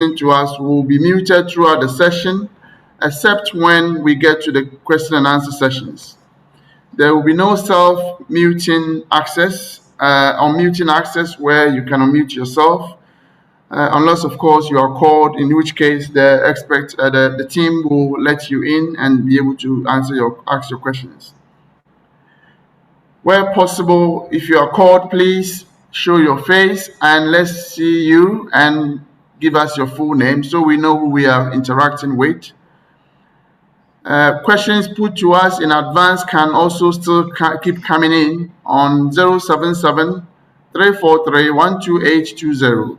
to us will be muted throughout the session, except when we get to the question and answer sessions. There will be no self-muting access, unmuting access where you can unmute yourself, unless, of course, you are called, in which case the team will let you in and be able to ask your questions. Where possible, if you are called, please show your face and let's see you and give us your full name so we know who we are interacting with. Questions put to us in advance can also still keep coming in on 077 343 12820.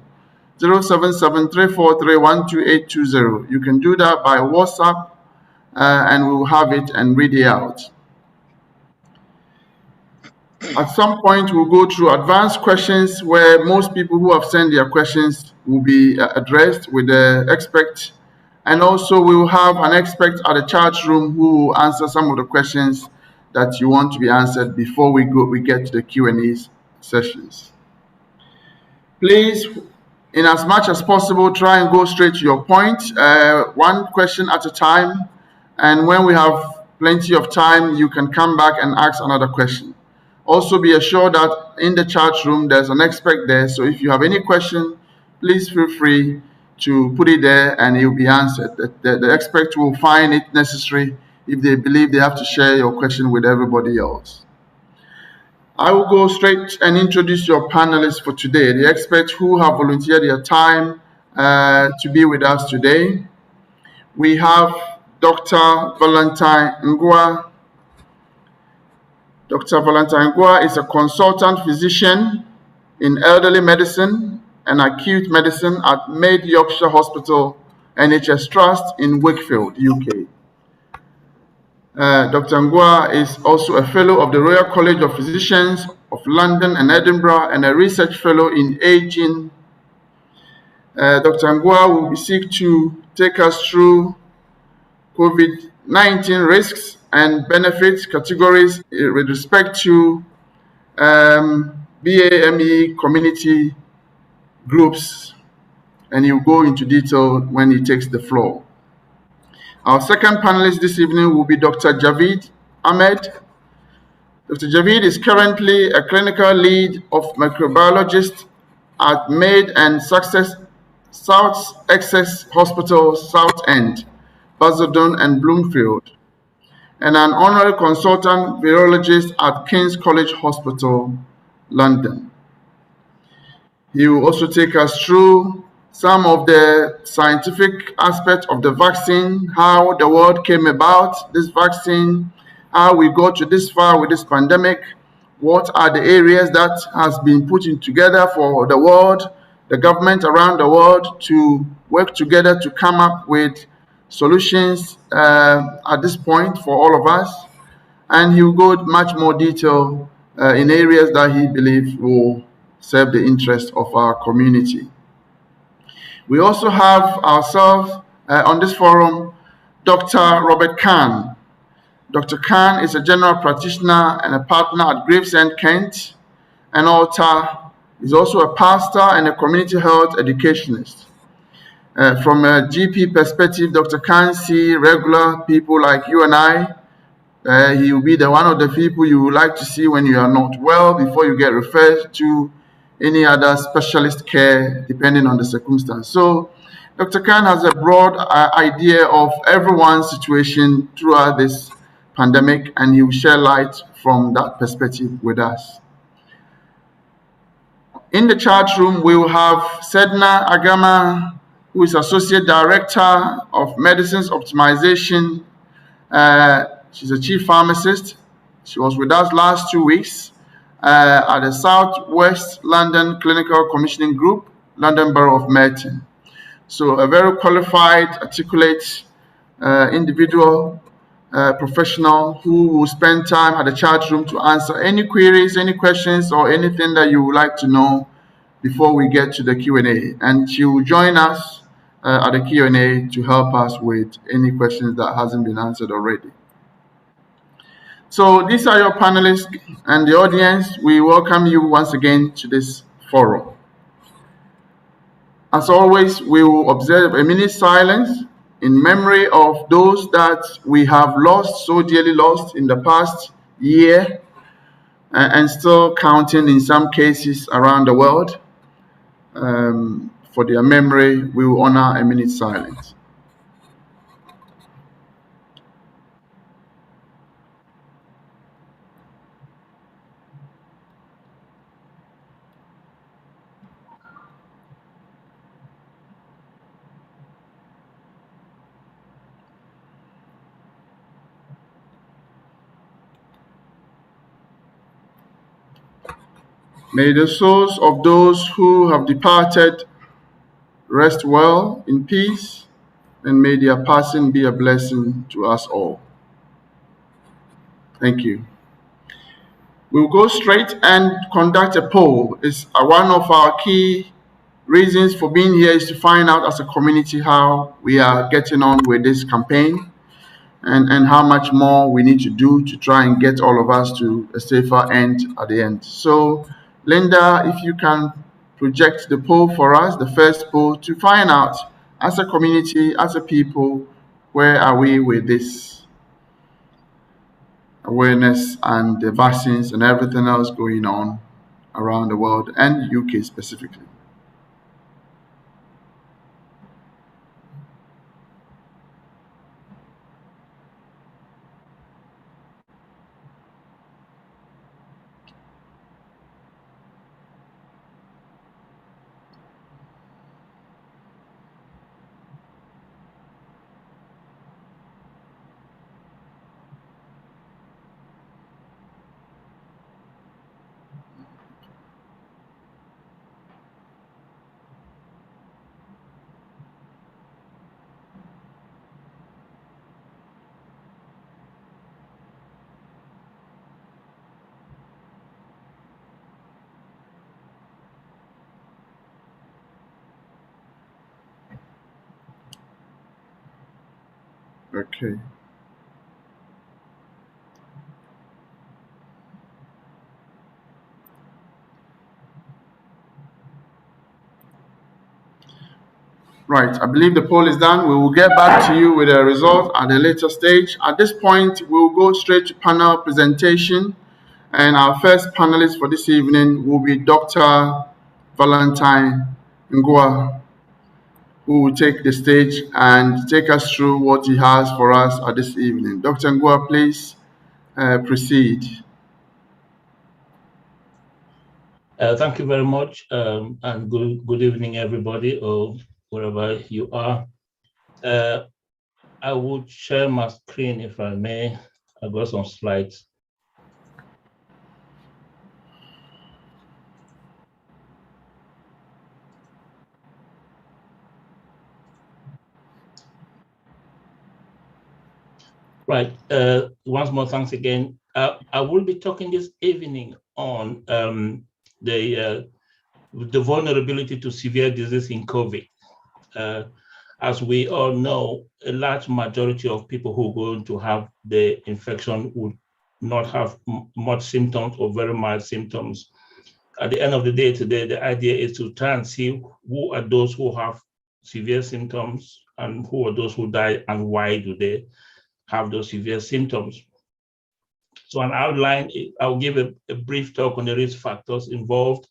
077 343 12820. You can do that by WhatsApp and we'll have it and read it out. At some point, we'll go through advanced questions where most people who have sent their questions will be addressed with the expert. And also, we will have an expert at the chat room who will answer some of the questions that you want to be answered before we get to the Q&A sessions. Please, in as much as possible, try and go straight to your point, one question at a time. And when we have plenty of time, you can come back and ask another question. Also, be assured that in the chat room, there's an expert there. So if you have any question, please feel free to put it there and it will be answered. The expert will find it necessary if they believe they have to share your question with everybody else. I will go straight and introduce your panelists for today, the experts who have volunteered their time to be with us today. We have Dr. Valentine Ngwa. Dr. Valentine Ngwa is a consultant physician in elderly medicine and acute medicine at Med Yorkshire Hospital NHS Trust in Wakefield, UK. Dr. Ngwa is also a fellow of the Royal College of Physicians of London and Edinburgh and a research fellow in aging. Dr. Ngwa will seek to take us through COVID-19 risks and benefits categories with respect to BAME community groups, and he'll go into detail when he takes the floor. Our second panelist this evening will be Dr. Javid Ahmed. Dr. Javid is currently a clinical lead of microbiologist at Maid and Success South Essex Hospital, South End, Basildon and Bloomfield, and an honorary consultant virologist at King's College Hospital, London. He will also take us through some of the scientific aspects of the vaccine, how the world came about this vaccine, how we got to this far with this pandemic, what are the areas that has been put in together for the world, the government around the world to work together to come up with solutions at this point for all of us. And he will go into much more detail in areas that he believes will serve the interest of our community. We also have ourselves on this forum, Dr. Robert Khan. Dr. Khan is a general practitioner and a partner at Gravesend, Kent, an author. He's also a pastor and a community health educationist. From a GP perspective, Dr. Khan sees regular people like you and I. He will be one of the people you would like to see when you are not well before you get referred to any other specialist care, depending on the circumstance. So Dr. Khan has a broad idea of everyone's situation throughout this pandemic, and he will share light from that perspective with us. In the chat room, we will have Sedna Agama, who is Associate Director of Medicines Optimization. She's a Chief Pharmacist. She was with us last 2 weeks at the South West London Clinical Commissioning Group, London Borough of Merton. So a very qualified, articulate individual, professional who will spend time at the chat room to answer any queries, any questions, or anything that you would like to know before we get to the Q&A. And she will join us at the Q&A to help us with any questions that hasn't been answered already. So these are your panelists and the audience. We welcome you once again to this forum. As always, we will observe a minute silence in memory of those that we have lost, so dearly lost in the past year, and still counting in some cases around the world. For their memory, we will honor a minute silence. May the souls of those who have departed rest well in peace, and may their passing be a blessing to us all. Thank you. We'll go straight and conduct a poll. It's one of our key reasons for being here is to find out as a community how we are getting on with this campaign, and how much more we need to do to try and get all of us to a safer end at the end. So, Linda, if you can project the poll for us, the first poll, to find out as a community, as a people, where are we with this awareness and the vaccines and everything else going on around the world and UK specifically. Okay. Right, I believe the poll is done. We will get back to you with the result at a later stage. At this point, we'll go straight to panel presentation. And our first panelist for this evening will be Dr. Valentine Ngua, who will take the stage and take us through what he has for us at this evening. Dr. Ngua, please proceed. Thank you very much, and good evening, everybody, or wherever you are. I would share my screen if I may. I've got some slides. Right. Once more, thanks again. I will be talking this evening on the vulnerability to severe disease in COVID. As we all know, a large majority of people who are going to have the infection would not have much symptoms or very mild symptoms. At the end of the day today, the idea is to try and see who are those who have severe symptoms and who are those who die and why do they have those severe symptoms. So an outline, I'll give a brief talk on the risk factors involved.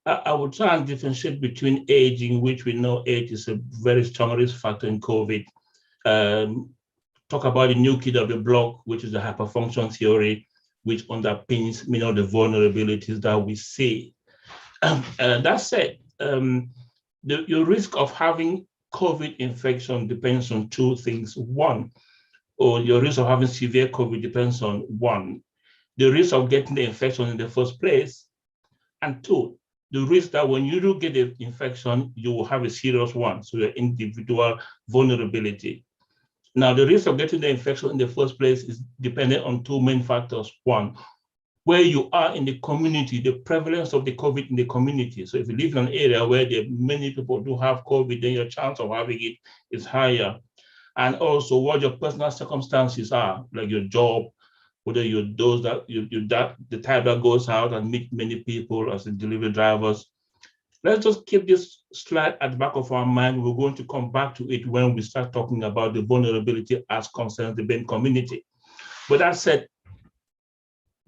I will try and differentiate between age, in which we know age is a very strong risk factor in COVID. Talk about the new kid of the block, which is the hyperfunction theory, which underpins many of the vulnerabilities that we see. That said, your risk of having COVID infection depends on two things. One, or your risk of having severe COVID depends on one, the risk of getting the infection in the first place, and two, the risk that when you do get the infection, you will have a serious one, so your individual vulnerability. Now, the risk of getting the infection in the first place is dependent on two main factors. One, where you are in the community, the prevalence of the COVID in the community. So if you live in an area where there many people do have COVID, then your chance of having it is higher. And also what your personal circumstances are, like your job, whether you're the type that goes out and meet many people as a delivery drivers, Let's just keep this slide at the back of our mind. We're going to come back to it when we start talking about the vulnerability as concerns the BAME community. But that said,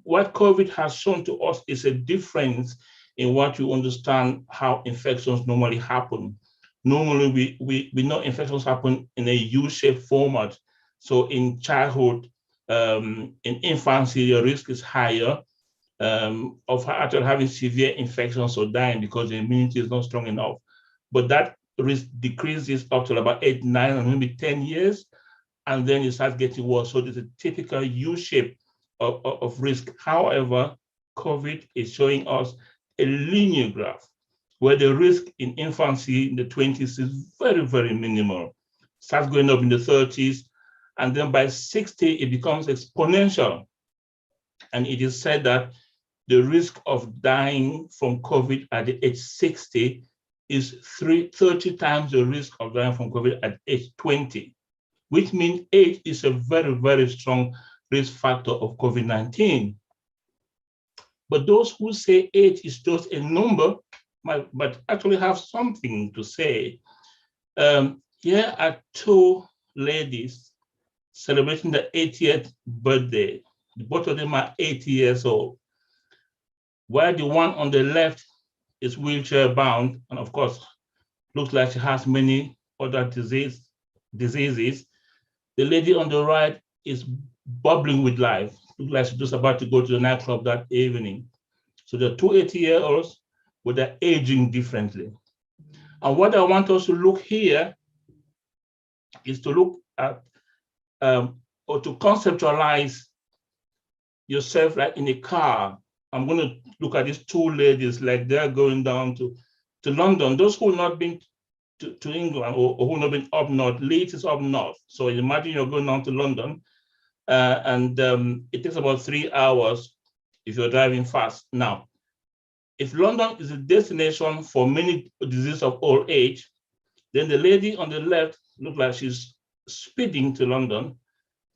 what COVID has shown to us is a difference in what you understand how infections normally happen. Normally, we know infections happen in a U-shaped format. So in childhood, in infancy, the risk is higher of actually having severe infections or dying because the immunity is not strong enough. But that risk decreases up to about 8, 9, and maybe 10 years, and then it starts getting worse. So there's a typical U-shape of risk. However, COVID is showing us a linear graph where the risk in infancy in the 20s is very, very minimal. Starts going up in the 30s, and then by 60, it becomes exponential. And it is said that the risk of dying from COVID at the age 60 is 30 times the risk of dying from COVID at age 20, which means age is a very, very strong risk factor of COVID-19. But those who say age is just a number might actually have something to say. Here are two ladies celebrating the 80th birthday. Both of them are 80 years old. While the one on the left is wheelchair bound, and of course, looks like she has many other diseases. The lady on the right is bubbling with life. Looks like she's just about to go to the nightclub that evening. So the two 80-year-olds, but they're aging differently. And what I want us to look here is to look at or to conceptualize yourself like in a car. I'm going to look at these two ladies like they're going down to London. Those who have not been to England or who have not been up north, Leeds is up north. So imagine you're going down to London and it takes about 3 hours if you're driving fast. Now, if London is a destination for many diseases of old age, then the lady on the left looks like she's speeding to London.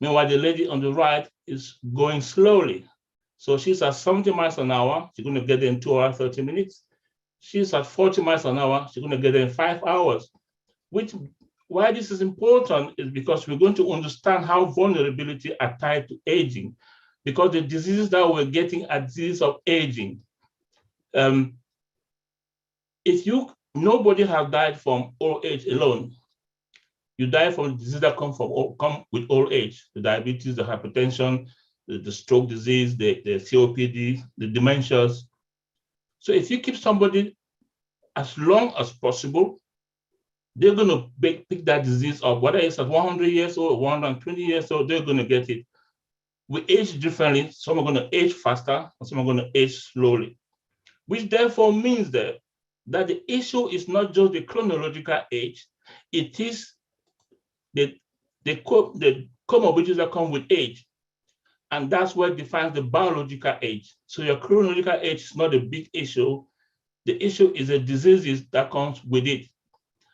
Meanwhile, the lady on the right is going slowly. So she's at 70 miles an hour. She's going to get there in 2 hours, 30 minutes. She's at 40 miles an hour. She's going to get there in 5 hours. Why this is important is because we're going to understand how vulnerability are tied to aging, because the diseases that we're getting are diseases of aging. Nobody has died from old age alone. You die from diseases that come with old age, the diabetes, the hypertension, the stroke disease, the COPD, the dementias. So if you keep somebody as long as possible, they're going to pick that disease up. Whether it's at 100 years old or 120 years old, they're going to get it. We age differently. Some are going to age faster, and some are going to age slowly, which therefore means that the issue is not just the chronological age, it is the comorbidities that come with age. And that's what defines the biological age. So your chronological age is not a big issue. The issue is the diseases that comes with it.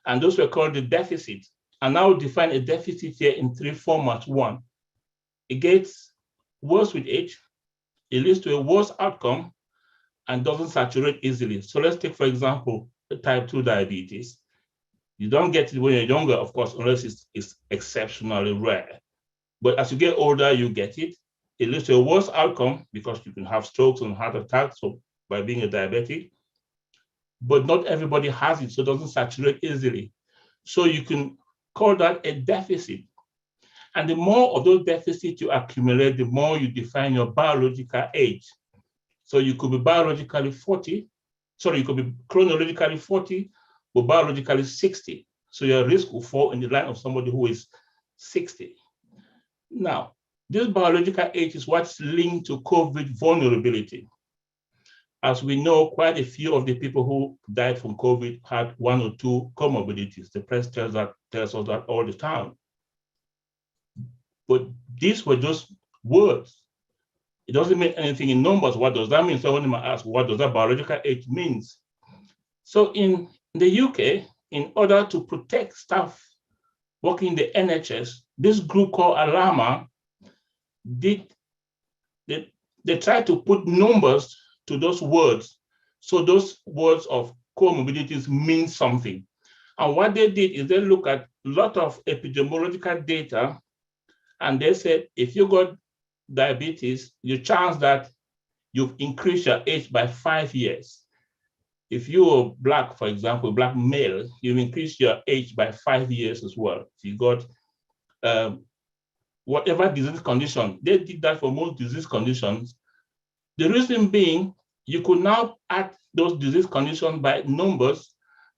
And those were called the deficits. And now define a deficit here in 3 formats. 1, it gets worse with age, it leads to a worse outcome, and doesn't saturate easily. So let's take, for example, the type 2 diabetes. You don't get it when you're younger, of course, unless it's exceptionally rare. But as you get older, you get it. It leads to a worse outcome because you can have strokes and heart attacks by being a diabetic. But not everybody has it, so it doesn't saturate easily. So you can call that a deficit. And the more of those deficits you accumulate, the more you define your biological age. So you could be biologically 40, you could be chronologically 40, but biologically 60. So your risk will fall in the line of somebody who is 60. Now, this biological age is what's linked to COVID vulnerability. As we know, quite a few of the people who died from COVID had 1 or 2 comorbidities. The press tells us that all the time. But these were just words. It doesn't mean anything in numbers. What does that mean? Someone might ask, what does that biological age means? So in the UK, in order to protect staff working in the NHS, this group called Alama they tried to put numbers to those words. So those words of comorbidities mean something. And what they did is they look at a lot of epidemiological data, and they said, if you got diabetes, your chance that you've increased your age by 5 years. If you're Black, for example, Black male, you've increased your age by 5 years as well. If you got whatever disease condition, they did that for most disease conditions. The reason being, you could now add those disease conditions by numbers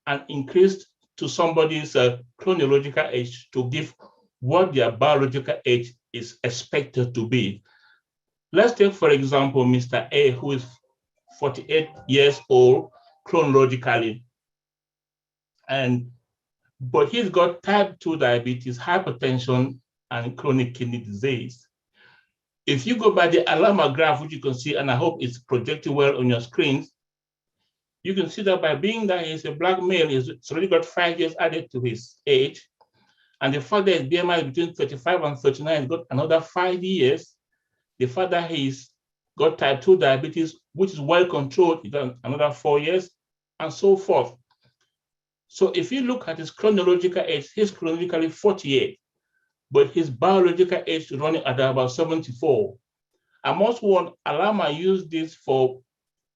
and increase to somebody's chronological age to give what their biological age is expected to be. Let's take, for example, Mr. A, who is 48 years old chronologically, but he's got type 2 diabetes, hypertension, and chronic kidney disease. If you go by the Alama graph, which you can see, and I hope it's projected well on your screens, you can see that by being that he's a Black male, he's already got 5 years added to his age. And the fact that his BMI is between 35 and 39, he's got another 5 years. The fact that he's got type 2 diabetes, which is well controlled, he's got another 4 years, and so forth. So if you look at his chronological age, he's chronologically 48, but his biological age is running at about 74. I must warn, Alama use this for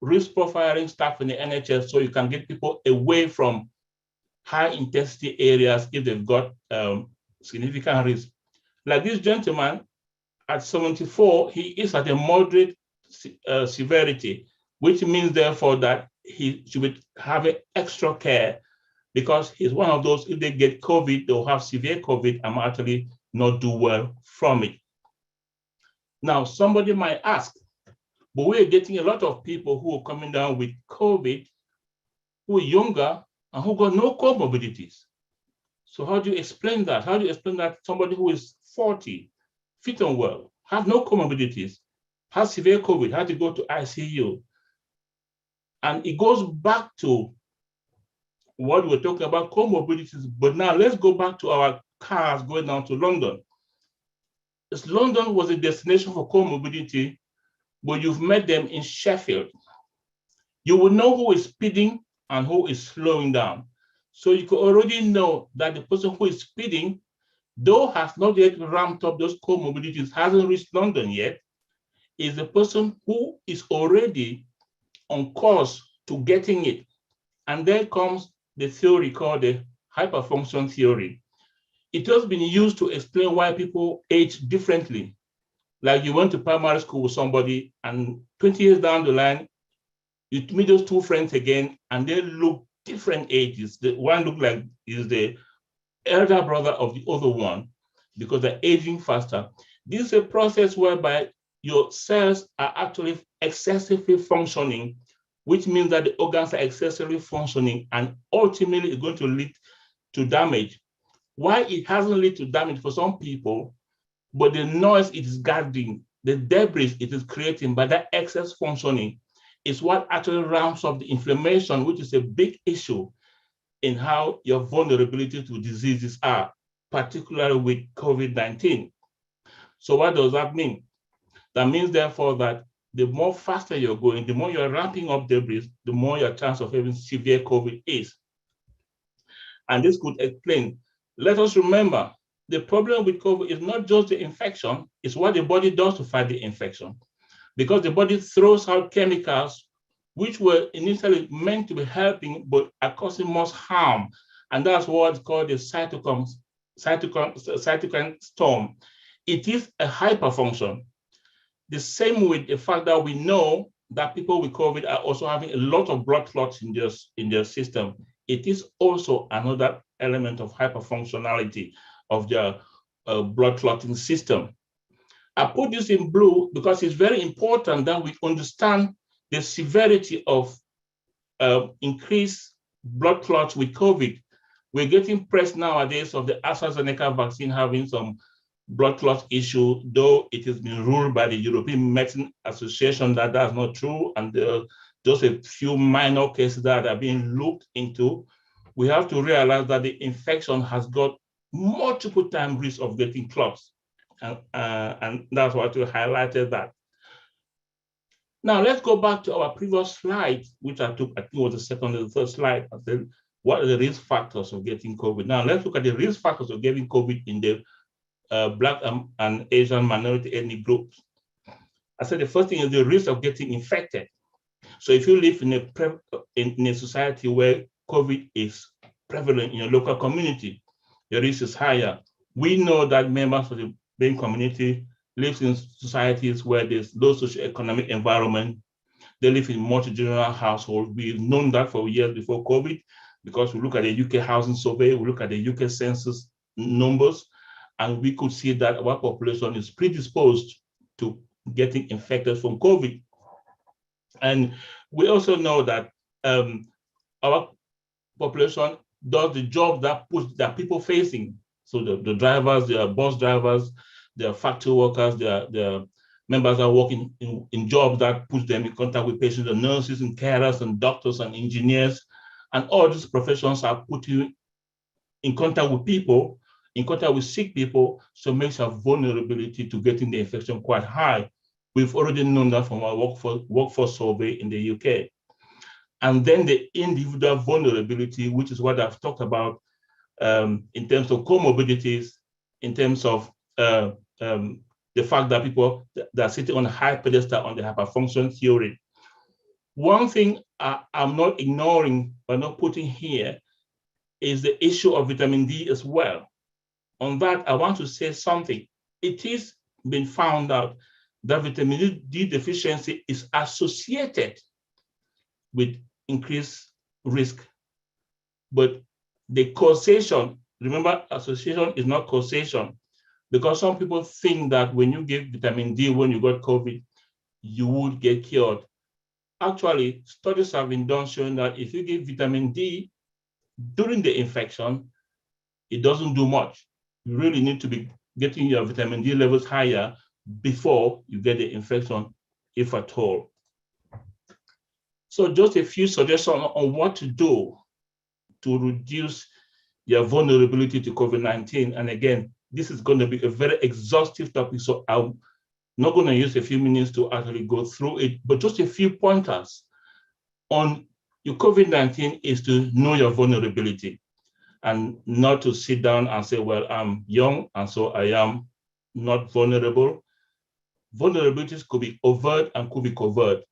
risk profiling staff in the NHS so you can get people away from high intensity areas if they've got significant risk. Like this gentleman at 74, he is at a moderate severity, which means therefore that he should be having extra care because he's one of those, if they get COVID, they'll have severe COVID and actually not do well from it. Now, somebody might ask, but we're getting a lot of people who are coming down with COVID, who are younger and who got no comorbidities. So how do you explain that? How do you explain that somebody who is 40, fit and well, have no comorbidities, has severe COVID, had to go to ICU? And it goes back to what we're talking about, comorbidities. But now let's go back to our cars going down to London. As London was a destination for comorbidity, but you've met them in Sheffield. You will know who is speeding and who is slowing down. So you could already know that the person who is speeding, though has not yet ramped up those comorbidities, hasn't reached London yet, is the person who is already on course to getting it. And there comes the theory called the hyperfunction theory. It has been used to explain why people age differently. Like you went to primary school with somebody and 20 years down the line, you meet those two friends again and they look different ages. The one look like is the elder brother of the other one because they're aging faster. This is a process whereby your cells are actually excessively functioning, which means that the organs are excessively functioning and ultimately it's going to lead to damage. Why it hasn't led to damage for some people, but the noise it is gathering, the debris it is creating by that excess functioning is what actually ramps up the inflammation, which is a big issue in how your vulnerability to diseases are, particularly with COVID-19. So what does that mean? That means therefore that the more faster you're going, the more you're ramping up debris, the more your chance of having severe COVID is. And this could explain. Let us remember, the problem with COVID is not just the infection, it's what the body does to fight the infection. Because the body throws out chemicals which were initially meant to be helping, but are causing most harm. And that's what's called the cytokine storm. It is a hyperfunction. The same with the fact that we know that people with COVID are also having a lot of blood clots in their system. It is also another element of hyperfunctionality of their blood clotting system. I put this in blue because it's very important that we understand the severity of increased blood clots with COVID. We're getting press nowadays of the AstraZeneca vaccine having some blood clot issue, though it has been ruled by the European Medicine Association that that's not true, and just a few minor cases that are being looked into. We have to realize that the infection has got multiple times risk of getting clots, and that's why we highlighted that. Now let's go back to our previous slide, which I took, I think it was the second or the third slide. I said, what are the risk factors of getting COVID? Now let's look at the risk factors of getting COVID in the Black and Asian minority ethnic groups. I said the first thing is the risk of getting infected. So if you live in a society where COVID is prevalent in your local community, the risk is higher. We know that members of the BAME community live in societies where there's low socioeconomic environment. They live in multi-generational households. We've known that for years before COVID, because we look at the UK housing survey, we look at the UK census numbers, and we could see that our population is predisposed to getting infected from COVID. And we also know that our population does the job that people facing. So the drivers, the bus drivers, the factory workers, the members that work in jobs that put them in contact with patients, the nurses and carers and doctors and engineers, and all these professions are put you in contact with people, in contact with sick people, so it makes our vulnerability to getting the infection quite high. We've already known that from our workforce survey in the UK. And then the individual vulnerability, which is what I've talked about in terms of comorbidities, in terms of the fact that people that are sitting on a high pedestal on the hyperfunction theory. One thing I'm not ignoring, but not putting here, is the issue of vitamin D as well. On that, I want to say something. It is been found out that vitamin D deficiency is associated with increased risk. But the causation, remember, association is not causation, because some people think that when you give vitamin D when you got COVID, you would get cured. Actually, studies have been done showing that if you give vitamin D during the infection, it doesn't do much. You really need to be getting your vitamin D levels higher before you get the infection, if at all. So just a few suggestions on what to do to reduce your vulnerability to COVID-19. And again, this is going to be a very exhaustive topic, so I'm not going to use a few minutes to actually go through it, but just a few pointers on your COVID-19 is to know your vulnerability and not to sit down and say, well, I'm young, and so I am not vulnerable. Vulnerabilities could be overt and could be covert.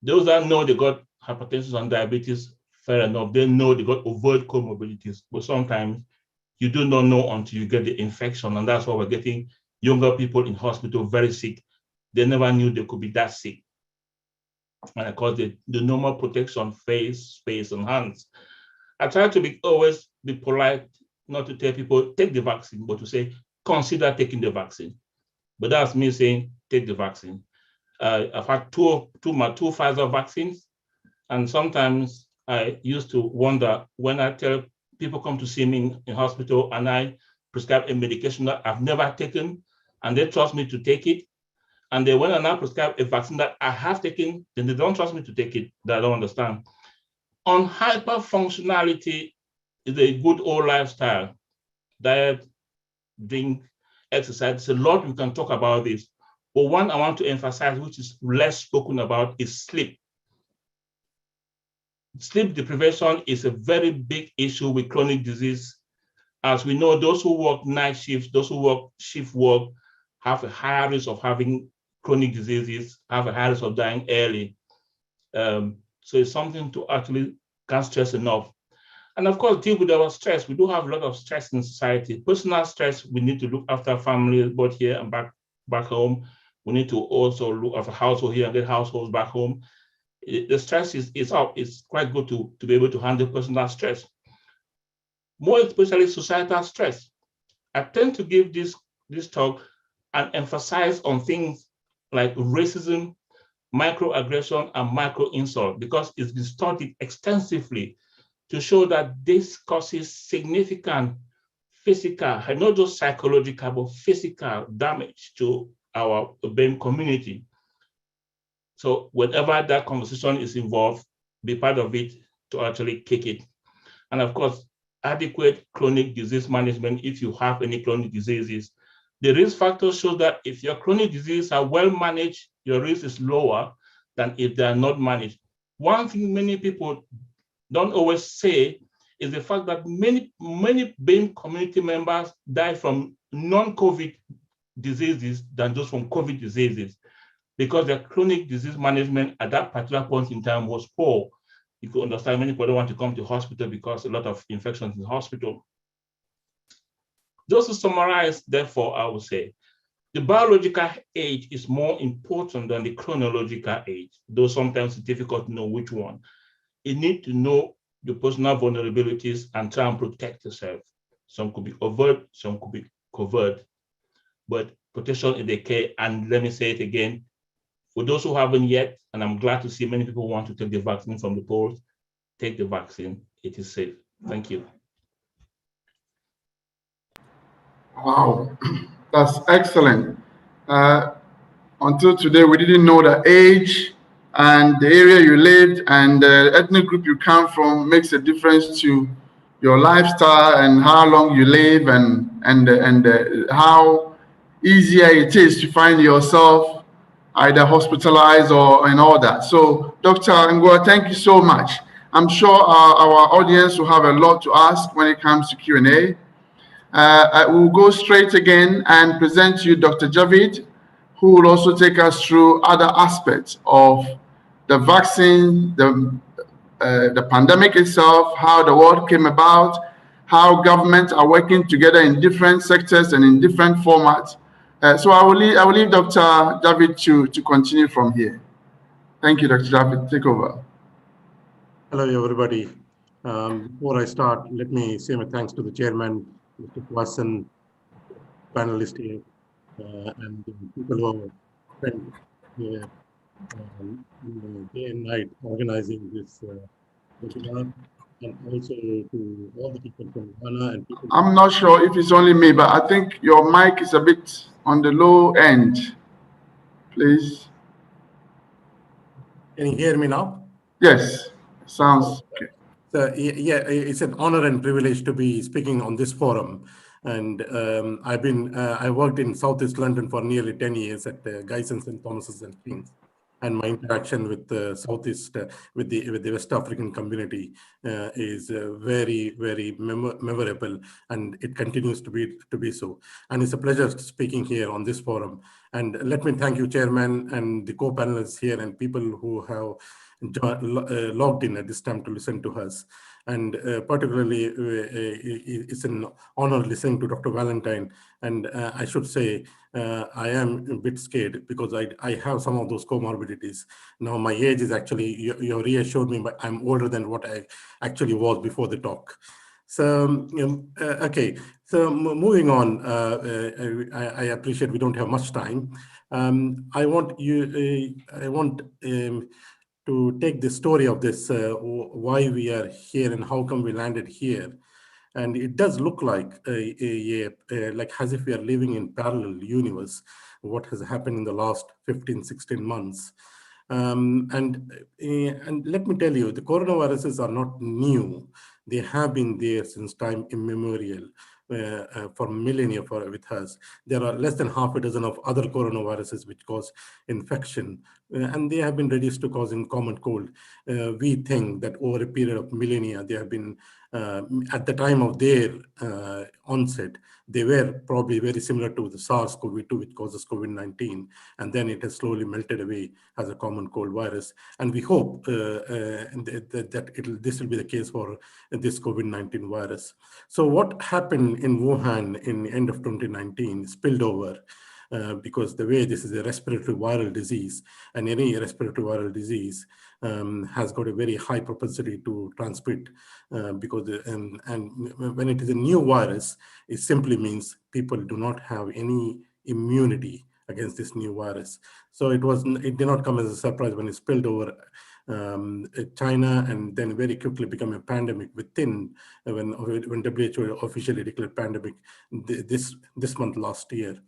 Those that know they got hypertension and diabetes, fair enough, they know they got overt comorbidities, but sometimes you do not know until you get the infection, and that's why we're getting younger people in hospital very sick. They never knew they could be that sick. And of course, the normal protection, face, and hands. I try to always be polite, not to tell people take the vaccine, but to say consider taking the vaccine. But that's me saying take the vaccine. I've had two Pfizer vaccines, and sometimes I used to wonder when I tell people come to see me in hospital and I prescribe a medication that I've never taken, and they trust me to take it. And then when I now prescribe a vaccine that I have taken, then they don't trust me to take it. That I don't understand. On hyperfunctionality is a good old lifestyle. Diet, drink, exercise. There's a lot we can talk about this. But one I want to emphasize, which is less spoken about, is sleep. Sleep deprivation is a very big issue with chronic disease. As we know, those who work night shifts, those who work shift work, have a higher risk of having chronic diseases, have a higher risk of dying early. So it's something to actually can't stress enough. And of course, deal with our stress. We do have a lot of stress in society. Personal stress, we need to look after family, both here and back home. We need to also look after household here and get households back home. The stress is up. It's quite good to be able to handle personal stress. More especially societal stress. I tend to give this talk and emphasize on things like racism, microaggression, and micro-insult, because it's been studied extensively to show that this causes significant physical, and not just psychological, but physical damage to our BAME community. So whenever that conversation is involved, be part of it to actually kick it. And of course, adequate chronic disease management if you have any chronic diseases. The risk factors show that if your chronic diseases are well managed, your risk is lower than if they are not managed. One thing many people don't always say is the fact that many BAME community members die from non-COVID diseases than just from COVID diseases, because their chronic disease management at that particular point in time was poor. You could understand many people don't want to come to hospital because a lot of infections in the hospital. Just to summarize, therefore, I would say the biological age is more important than the chronological age, though sometimes it's difficult to know which one. You need to know your personal vulnerabilities and try and protect yourself. Some could be overt, some could be covert, but protection is the key. And let me say it again, for those who haven't yet, and I'm glad to see many people want to take the vaccine from the polls, take the vaccine. It is safe. Thank you. Wow, that's excellent. Uh, until today, we didn't know the age and the area you lived and the ethnic group you come from makes a difference to your lifestyle and how long you live and how easier it is to find yourself either hospitalized or and all that. So, Dr. Ngwa, thank you so much. I'm sure our audience will have a lot to ask when it comes to Q&A. I will go straight again and present you Dr. Javid, who will also take us through other aspects of the vaccine, the pandemic itself, how the world came about, how governments are working together in different sectors and in different formats. So I will leave Dr. Javid to continue from here. Thank you, Dr. Javid. Take over. Hello, everybody. Before I start, let me say my thanks to the chairman, Mr. Kwasan, panelists here, and the people who have spent day and night organizing this webinar, and also to all the people from Ghana and people. I'm not sure if it's only me, but I think your mic is a bit on the low end. Please. Can you hear me now? Yes, sounds okay. So, yeah, it's an honor and privilege to be speaking on this forum. And I worked in Southeast London for nearly 10 years at Guy's St. Thomas's and King's. And my interaction with the Southeast, with the West African community is very, very memorable, and it continues to be so. And it's a pleasure speaking here on this forum. And let me thank you, Chairman, and the co-panelists here, and people who have logged in at this time to listen to us. And particularly, it's an honor listening to Dr. Valentine. And I should say, I am a bit scared because I have some of those comorbidities. Now, my age is actually, you reassured me, but I'm older than what I actually was before the talk. So, okay. So moving on, I appreciate we don't have much time. I want to take the story of this, why we are here and how come we landed here. And it does look like like as if we are living in parallel universe, what has happened in the last 15, 16 months. And let me tell you, the coronaviruses are not new. They have been there since time immemorial. For millennia with us. There are less than half a dozen of other coronaviruses which cause infection, and they have been reduced to causing common cold. We think that over a period of millennia, they have been, at the time of their onset, they were probably very similar to the SARS-CoV-2, which causes COVID-19, and then it has slowly melted away as a common cold virus. And we hope that this will be the case for this COVID-19 virus. So what happened in Wuhan in the end of 2019 spilled over because the way this is a respiratory viral disease, and any respiratory viral disease has got a very high propensity to transmit because and when it is a new virus, it simply means people do not have any immunity against this new virus. So it did not come as a surprise when it spilled over China, and then very quickly become a pandemic within when WHO officially declared pandemic this month last year.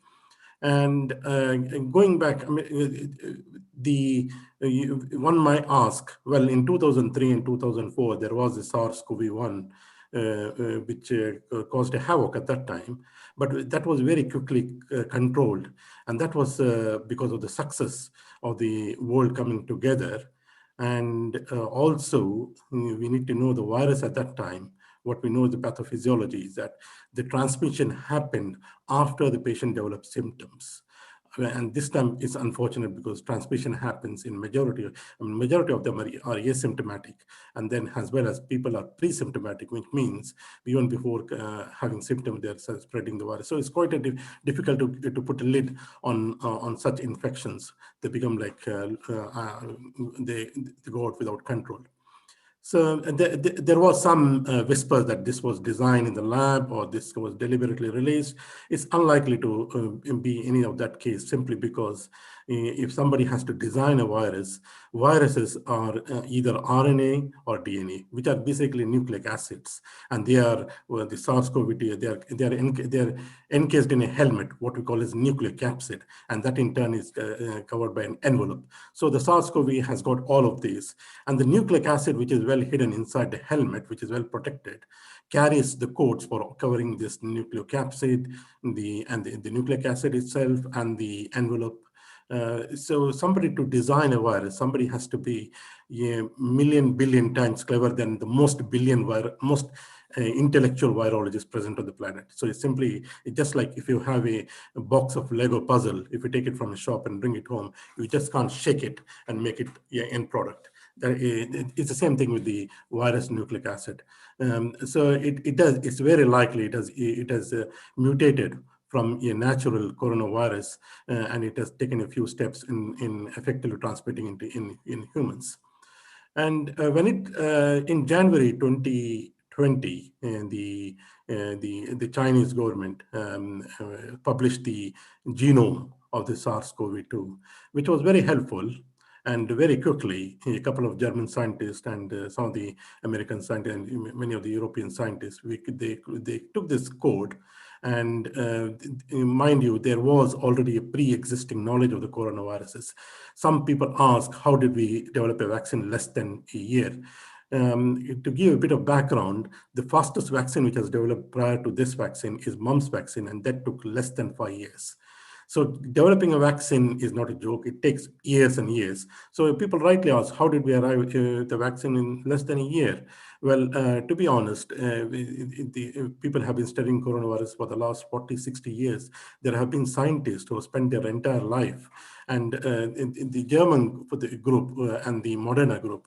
And going back, I mean, one might ask, well, in 2003 and 2004, there was a SARS-CoV-1 which caused a havoc at that time. But that was very quickly controlled. And that was because of the success of the world coming together. And also, we need to know the virus at that time. What we know the pathophysiology is that the transmission happened after the patient developed symptoms. And this time it's unfortunate because transmission happens in majority of them are asymptomatic, and then as well as people are pre-symptomatic, which means even before having symptoms they're spreading the virus. So it's quite difficult to put a lid on such infections. They become like they go out without control. So there was some whispers that this was designed in the lab or this was deliberately released. It's unlikely to be any of that case, simply because if somebody has to design a virus, viruses are either RNA or DNA, which are basically nucleic acids, and they are the SARS-CoV-2. They are encased in a helmet, what we call as nucleic capsid, and that in turn is covered by an envelope. So the SARS-CoV has got all of these, and the nucleic acid, which is well hidden inside the helmet, which is well protected, carries the codes for covering this nucleocapsid, the nucleic acid itself, and the envelope. So somebody to design a virus, somebody has to be a million billion times clever than the most intellectual virologist present on the planet. So it's just like if you have a box of Lego puzzle, if you take it from a shop and bring it home, you just can't shake it and make it your end product. It's the same thing with the virus nucleic acid. So it's very likely it has mutated from a natural coronavirus, and it has taken a few steps in effectively transmitting in humans. And when in January 2020, the Chinese government published the genome of the SARS-CoV-2, which was very helpful. And very quickly, a couple of German scientists and some of the American scientists and many of the European scientists, they took this code. And mind you, there was already a pre-existing knowledge of the coronaviruses. Some people ask, how did we develop a vaccine less than a year? To give a bit of background, the fastest vaccine which was developed prior to this vaccine is mumps vaccine, and that took less than 5 years. So developing a vaccine is not a joke. It takes years and years. So people rightly ask, how did we arrive at the vaccine in less than a year? Well, to be honest, people have been studying coronavirus for the last 40, 60 years. There have been scientists who have spent their entire life. And in the German group and the Moderna group,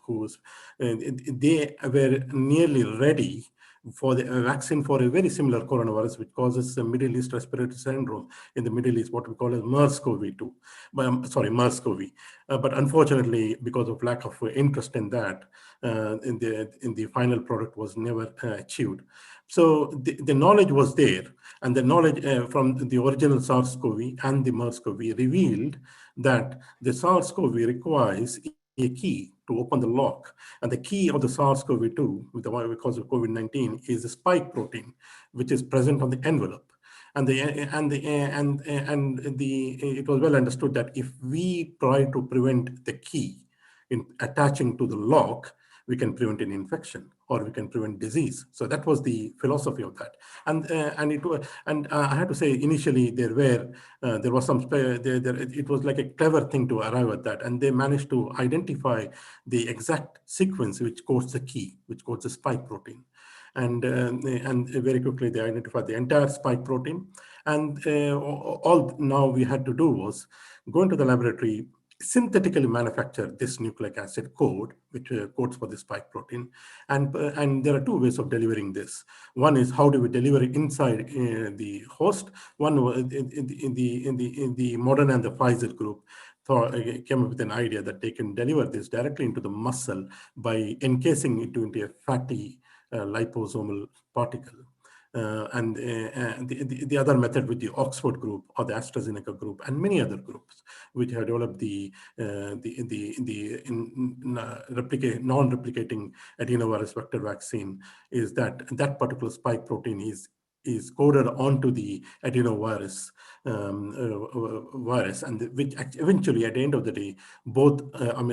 they were nearly ready for the vaccine for a very similar coronavirus, which causes a Middle East respiratory syndrome in the Middle East, what we call as MERS-CoV-2, MERS-CoV. But unfortunately, because of lack of interest in that, in the final product was never achieved. So the knowledge was there, and the knowledge from the original SARS-CoV and the MERS-CoV revealed that the SARS-CoV requires a key to open the lock. And the key of the SARS-CoV-2, because of COVID-19, is the spike protein, which is present on the envelope. And it was well understood that if we try to prevent the key in attaching to the lock, we can prevent an infection or we can prevent disease. So that was the philosophy of that. And I have to say, initially there was some it was like a clever thing to arrive at that, and they managed to identify the exact sequence which codes the key, which codes the spike protein. And very quickly they identified the entire spike protein. And all now we had to do was go into the laboratory, synthetically manufacture this nucleic acid code, which codes for the spike protein. And there are two ways of delivering this. One is, how do we deliver it inside the host? One in the Moderna and the Pfizer group came up with an idea that they can deliver this directly into the muscle by encasing it into a fatty liposomal particle. And the other method with the Oxford group or the AstraZeneca group and many other groups which have developed the non-replicating adenovirus vector vaccine, is that particular spike protein is coded onto the adenovirus virus, and which eventually, at the end of the day, both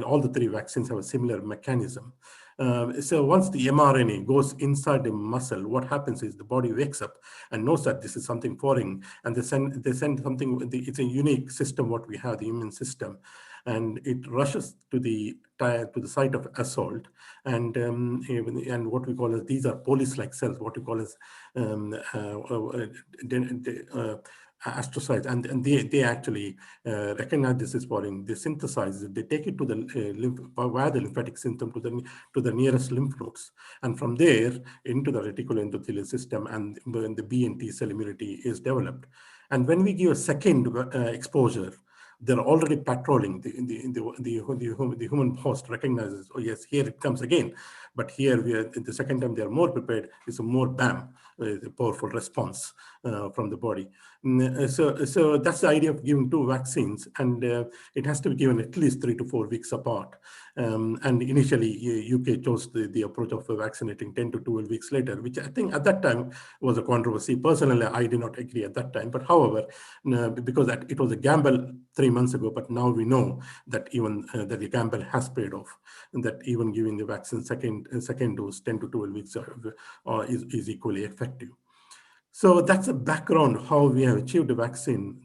all the three vaccines have a similar mechanism. So once the mRNA goes inside the muscle, what happens is the body wakes up and knows that this is something foreign, and they send something. It's a unique system what we have, the immune system, and it rushes to the site of assault, and what we call as, these are police-like cells, what we call as um, astrocytes, and they actually recognize this as foreign. They synthesize it, they take it to the via the lymphatic system to the nearest lymph nodes, and from there into the reticuloendothelial system, and when the B and T cell immunity is developed. And when we give a second exposure, they're already patrolling. The human host recognizes, oh yes, here it comes again. But here we are, the second time they are more prepared. It's a more BAM, a powerful response from the body. So that's the idea of giving two vaccines, and it has to be given at least 3 to 4 weeks apart. And initially, UK chose the approach of vaccinating 10 to 12 weeks later, which I think at that time was a controversy. Personally, I did not agree at that time. But however, because it was a gamble 3 months ago, but now we know that even that the gamble has paid off, and that even giving the vaccine second dose 10 to 12 weeks is equally effective. So that's a background how we have achieved the vaccine,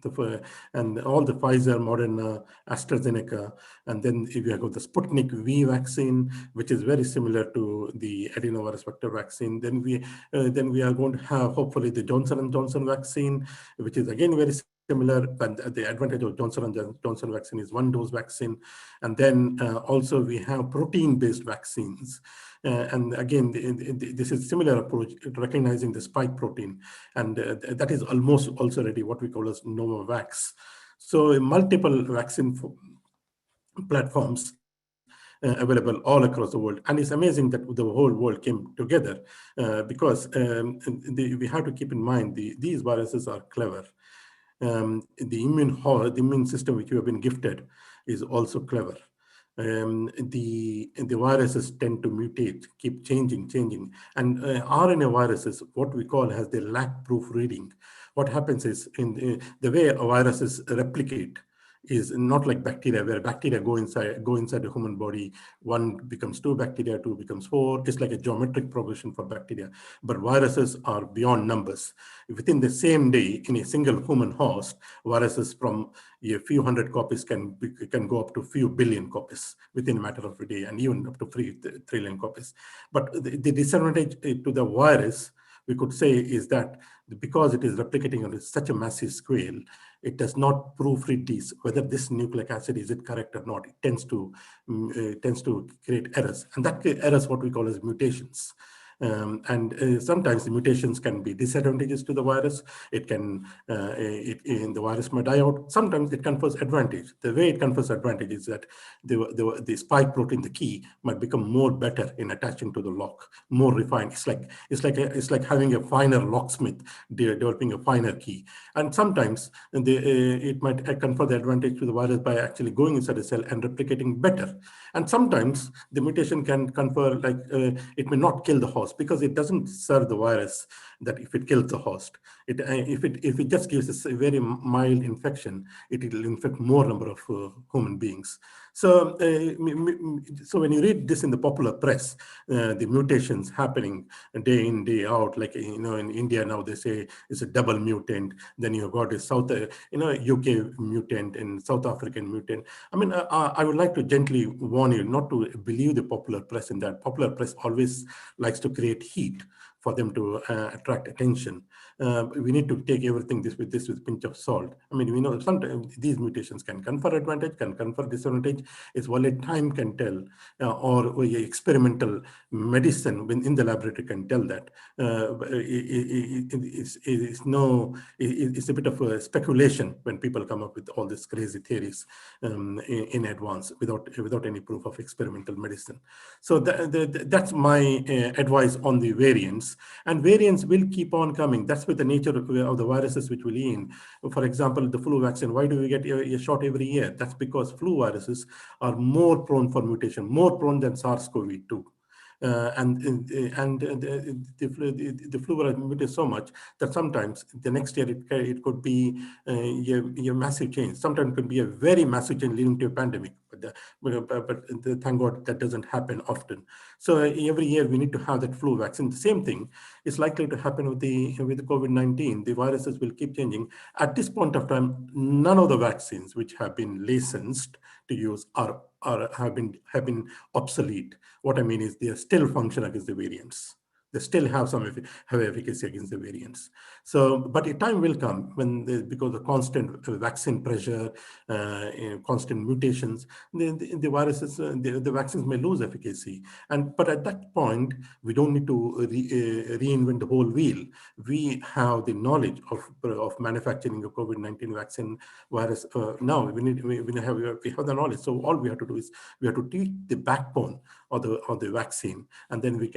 and all the Pfizer, Moderna, AstraZeneca, and then if you have got the Sputnik V vaccine, which is very similar to the adenovirus vector vaccine. Then we are going to have hopefully the Johnson & Johnson vaccine, which is again very similar. But the advantage of Johnson & Johnson vaccine is one dose vaccine, and then also we have protein-based vaccines. And again, this is similar approach, recognizing the spike protein, and that is almost also already what we call as Novavax. So multiple vaccine platforms available all across the world. And it's amazing that the whole world came together because we have to keep in mind these viruses are clever. The immune system which you have been gifted is also clever. The viruses tend to mutate, keep changing. And RNA viruses, what we call as the lack proof reading. What happens is in the way viruses replicate is not like bacteria, where bacteria go inside the human body. One becomes 2 bacteria, 2 becomes 4. It's like a geometric progression for bacteria. But viruses are beyond numbers. Within the same day, in a single human host, viruses from a few hundred copies can go up to a few billion copies within a matter of a day, and even up to 3 trillion copies. But the disadvantage to the virus, we could say, is that because it is replicating on such a massive scale, it does not proofread these, whether this nucleic acid is it correct or not. It tends to create errors, and that errors what we call as mutations. And sometimes the mutations can be disadvantages to the virus. It can, the virus may die out. Sometimes it confers advantage. The way it confers advantage is that the spike protein, the key, might become more better in attaching to the lock, more refined. It's like having a finer locksmith developing a finer key. And sometimes it might confer the advantage to the virus by actually going inside the cell and replicating better. And sometimes the mutation can confer, like it may not kill the host, because it doesn't serve the virus that if it kills the host. If it just gives a very mild infection, it will infect more number of human beings. So when you read this in the popular press, the mutations happening day in, day out, like in India now they say it's a double mutant. Then you've got a UK mutant and South African mutant. I mean, I would like to gently warn you not to believe the popular press in that. Popular press always likes to create heat for them to attract attention. We need to take everything with a pinch of salt. I mean, we know sometimes these mutations can confer advantage, can confer disadvantage. It's only time can tell, or experimental medicine in the laboratory can tell that. It's a bit of a speculation when people come up with all these crazy theories in advance without any proof of experimental medicine. So that's my advice on the variants. And variants will keep on coming. That's with the nature of the viruses which will in. For example, the flu vaccine, why do we get a shot every year? That's because flu viruses are more prone for mutation, more prone than SARS-CoV-2. The flu virus mutates so much that sometimes the next year it could be a massive change. Sometimes it could be a very massive change leading to a pandemic. but thank God that doesn't happen often. So every year we need to have that flu vaccine. The same thing is likely to happen with the COVID-19. The viruses will keep changing. At this point of time, none of the vaccines which have been licensed to use have been obsolete. What I mean is they still function against the variants. They still have have efficacy against the variants. So, but a time will come when, because of constant vaccine pressure, constant mutations, the viruses, the vaccines may lose efficacy. But at that point, we don't need to reinvent the whole wheel. We have the knowledge of manufacturing a COVID-19 vaccine virus. Now we have the knowledge. So all we have to do is we have to treat the backbone of the vaccine, and then we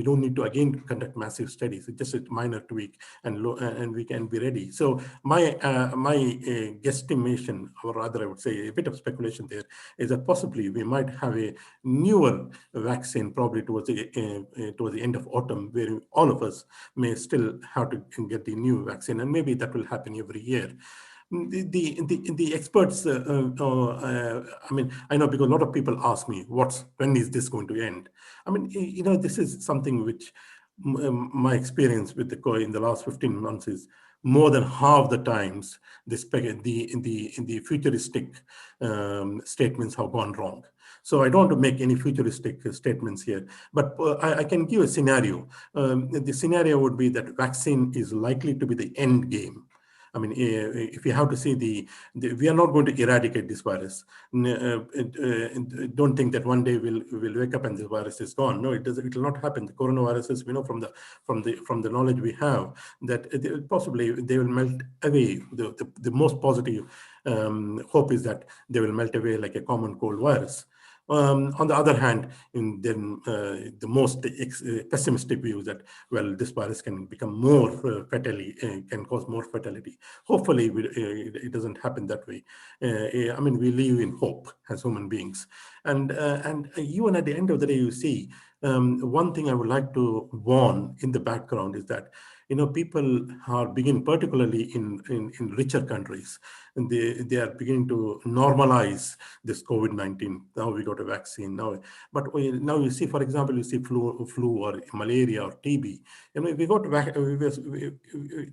don't need to again conduct massive studies. It's just a minor tweak, and we can be ready. So my guesstimation, or rather I would say a bit of speculation there, is that possibly we might have a newer vaccine probably towards the end of autumn, where all of us may still have to get the new vaccine, and maybe that will happen every year. The experts, I mean, I know, because a lot of people ask me, when is this going to end? I mean, this is something which my experience with in the last 15 months is more than half the times the futuristic statements have gone wrong. So I don't want to make any futuristic statements here, but I can give a scenario. The scenario would be that vaccine is likely to be the end game. I mean, if you have to see we are not going to eradicate this virus. Don't think that one day we'll wake up and this virus is gone. No, it doesn't. It will not happen. The coronaviruses, we know from the knowledge we have, that possibly they will melt away. The most positive hope is that they will melt away like a common cold virus. On the other hand, the most pessimistic view is that, well, this virus can become more can cause more fatality. Hopefully, it doesn't happen that way. I mean, we live in hope as human beings, and even at the end of the day, you see, one thing I would like to warn in the background is that, people are beginning, particularly in richer countries, and they are beginning to normalize this COVID-19. Now we got a vaccine now, but now you see, for example, you see flu or malaria or TB. We got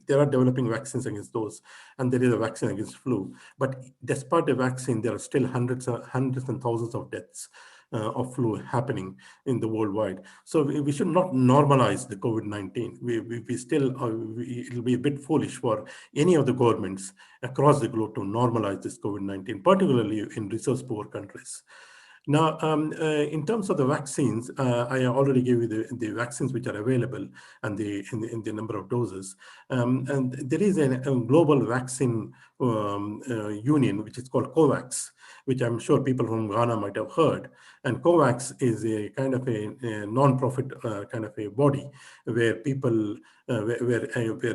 there are developing vaccines against those, and there is a vaccine against flu. But despite the vaccine, there are still hundreds and thousands of deaths of flu happening in the worldwide. So we should not normalize the COVID-19. We still, it'll be a bit foolish for any of the governments across the globe to normalize this COVID-19, particularly in resource-poor countries. Now, in terms of the vaccines, I already gave you the vaccines which are available and the number of doses. And there is a global vaccine union, which is called COVAX, which I'm sure people from Ghana might have heard. And COVAX is a kind of a non-profit kind of a body where people, where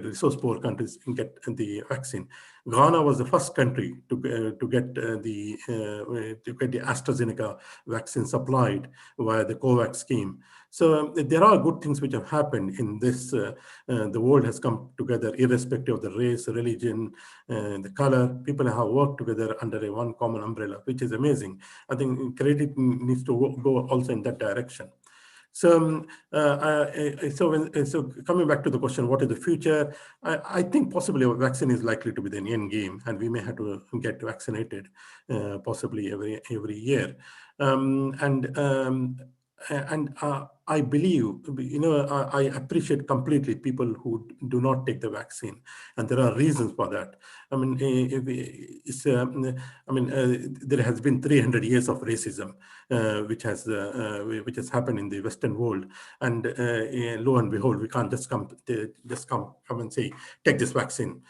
resource-poor countries can get the vaccine. Ghana was the first country to get the AstraZeneca vaccine supplied via the COVAX scheme. So there are good things which have happened in this. The world has come together, irrespective of the race, religion, the color. People have worked together under a one common umbrella, which is amazing. I think credit needs to go also in that direction. So, so coming back to the question, what is the future? I think possibly a vaccine is likely to be the end game, and we may have to get vaccinated possibly every year. I believe, I appreciate completely people who do not take the vaccine, and there are reasons for that. I mean, there has been 300 years of racism, which has happened in the Western world, and lo and behold, we can't just come and say, take this vaccine.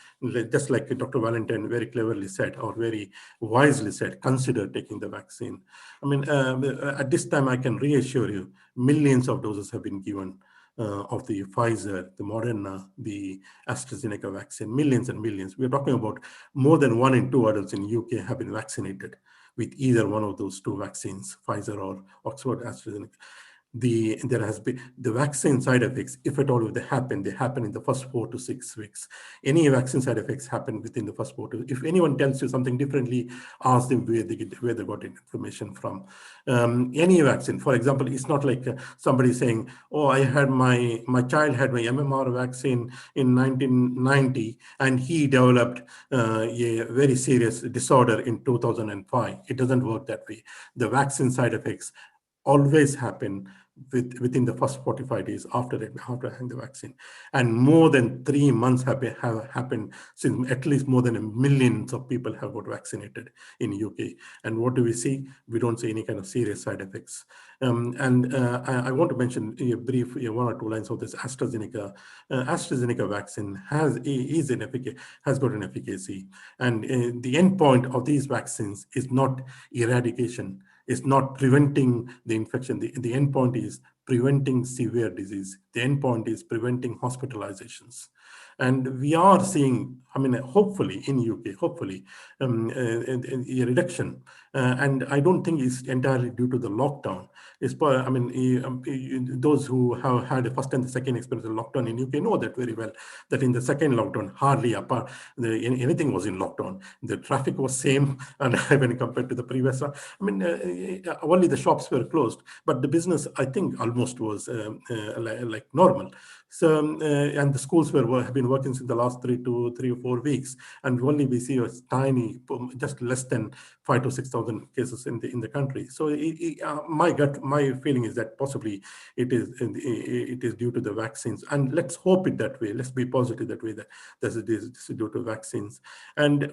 Just like Dr. Valentine very cleverly said, or very wisely said, consider taking the vaccine. I mean, at this time, I can reassure you, millions of doses have been given of the Pfizer, the Moderna, the AstraZeneca vaccine, millions and millions. We're talking about more than 1 in 2 adults in the UK have been vaccinated with either one of those two vaccines, Pfizer or Oxford AstraZeneca. there has been the vaccine side effects, if at all if they happen in the first 4 to 6 weeks. Any vaccine side effects happen within the first 4 to. If anyone tells you something differently, ask them where they got information from. Any vaccine, for example, it's not like somebody saying, oh, I had my child had my MMR vaccine in 1990 and he developed a very serious disorder in 2005. It doesn't work that way. The vaccine side effects always happen within the first 45 days after having the vaccine, and more than 3 months have happened since at least more than millions of people have got vaccinated in UK. And what do we see? We don't see any kind of serious side effects. I want to mention a brief 1 or 2 lines of this AstraZeneca. AstraZeneca vaccine has got an efficacy, and the end point of these vaccines is not eradication. It's not preventing the infection. The end point is preventing severe disease. The end point is preventing hospitalizations. And we are seeing, hopefully in UK, a reduction. And I don't think it's entirely due to the lockdown. Those who have had a first and the second experience of lockdown in UK know that very well, that in the second lockdown, hardly anything was in lockdown. The traffic was same, and when compared to the previous one, only the shops were closed, but the business, I think, almost was like normal. So, and the schools have been working since the last 3 or 4 weeks, and only we see a tiny, just less than 5,000 to 6,000 cases in the country. So, my feeling is that possibly it is due to the vaccines, and let's hope it that way. Let's be positive that way, that this is due to vaccines, and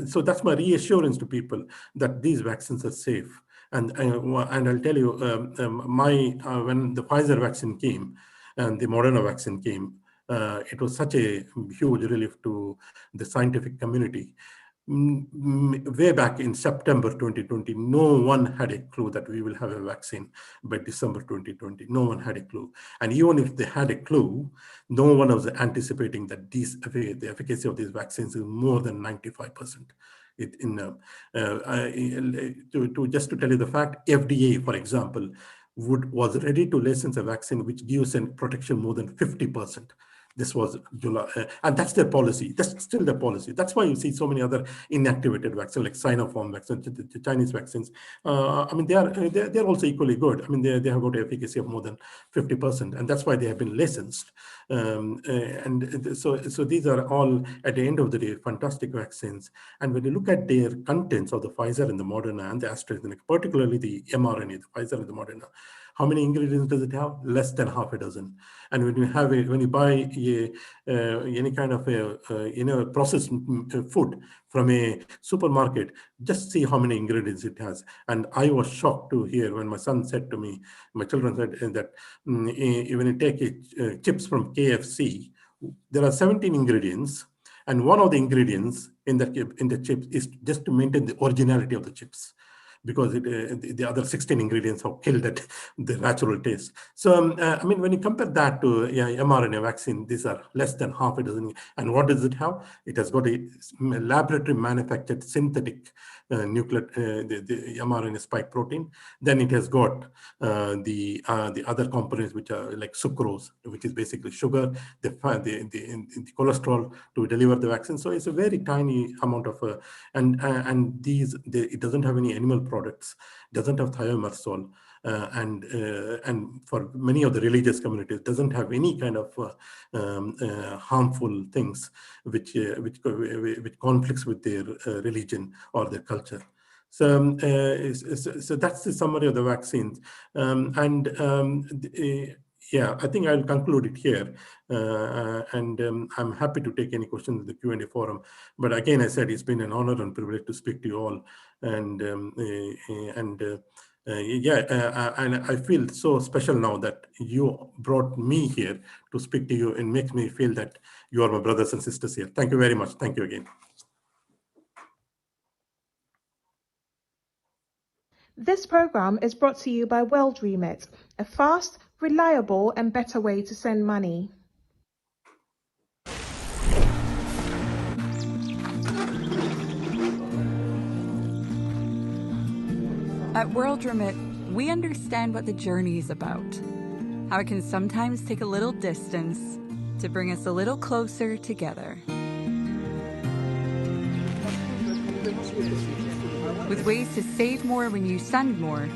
so that's my reassurance to people that these vaccines are safe. And I'll tell you, when the Pfizer vaccine came and the Moderna vaccine came, it was such a huge relief to the scientific community. Way back in September 2020, no one had a clue that we will have a vaccine by December 2020. No one had a clue. And even if they had a clue, no one was anticipating that the efficacy of these vaccines is more than 95%. Just to tell you the fact, FDA, for example, was ready to license a vaccine which gives a protection more than 50%. This was July, and that's their policy. That's still their policy. That's why you see so many other inactivated vaccines like Sinopharm vaccines, the Chinese vaccines. They're also equally good. They have got an efficacy of more than 50%, and that's why they have been licensed. So these are all, at the end of the day, fantastic vaccines. And when you look at their contents of the Pfizer and the Moderna and the AstraZeneca, particularly the mRNA, the Pfizer and the Moderna, how many ingredients does it have? Less than half a dozen. And when you buy any kind of processed food from a supermarket, just see how many ingredients it has. And I was shocked to hear when my son said to me, my children said that when you take chips from KFC, there are 17 ingredients, and one of the ingredients in the chips is just to maintain the originality of the chips, because the other 16 ingredients have killed the natural taste. So, when you compare that to mRNA vaccine, these are less than half a dozen. And what does it have? It has got a laboratory manufactured synthetic the mRNA spike protein. Then it has got the other components, which are like sucrose, which is basically sugar, the cholesterol to deliver the vaccine. So it's a very tiny amount of, it doesn't have any animal products, doesn't have thimerosal, and for many of the religious communities, doesn't have any kind of harmful things which conflicts with their religion or their culture. So that's the summary of the vaccines. I think I'll conclude it here, and I'm happy to take any questions in the Q&A forum. But again, I said it's been an honor and privilege to speak to you all, and I feel so special now that you brought me here to speak to you, and makes me feel that you are my brothers and sisters here. Thank you very much. Thank you again. This program is brought to you by World Remit, a fast, reliable, and better way to send money. At World Remit, We understand what the journey is about, how it can sometimes take a little distance to bring us a little closer together. With ways to save more when you send more,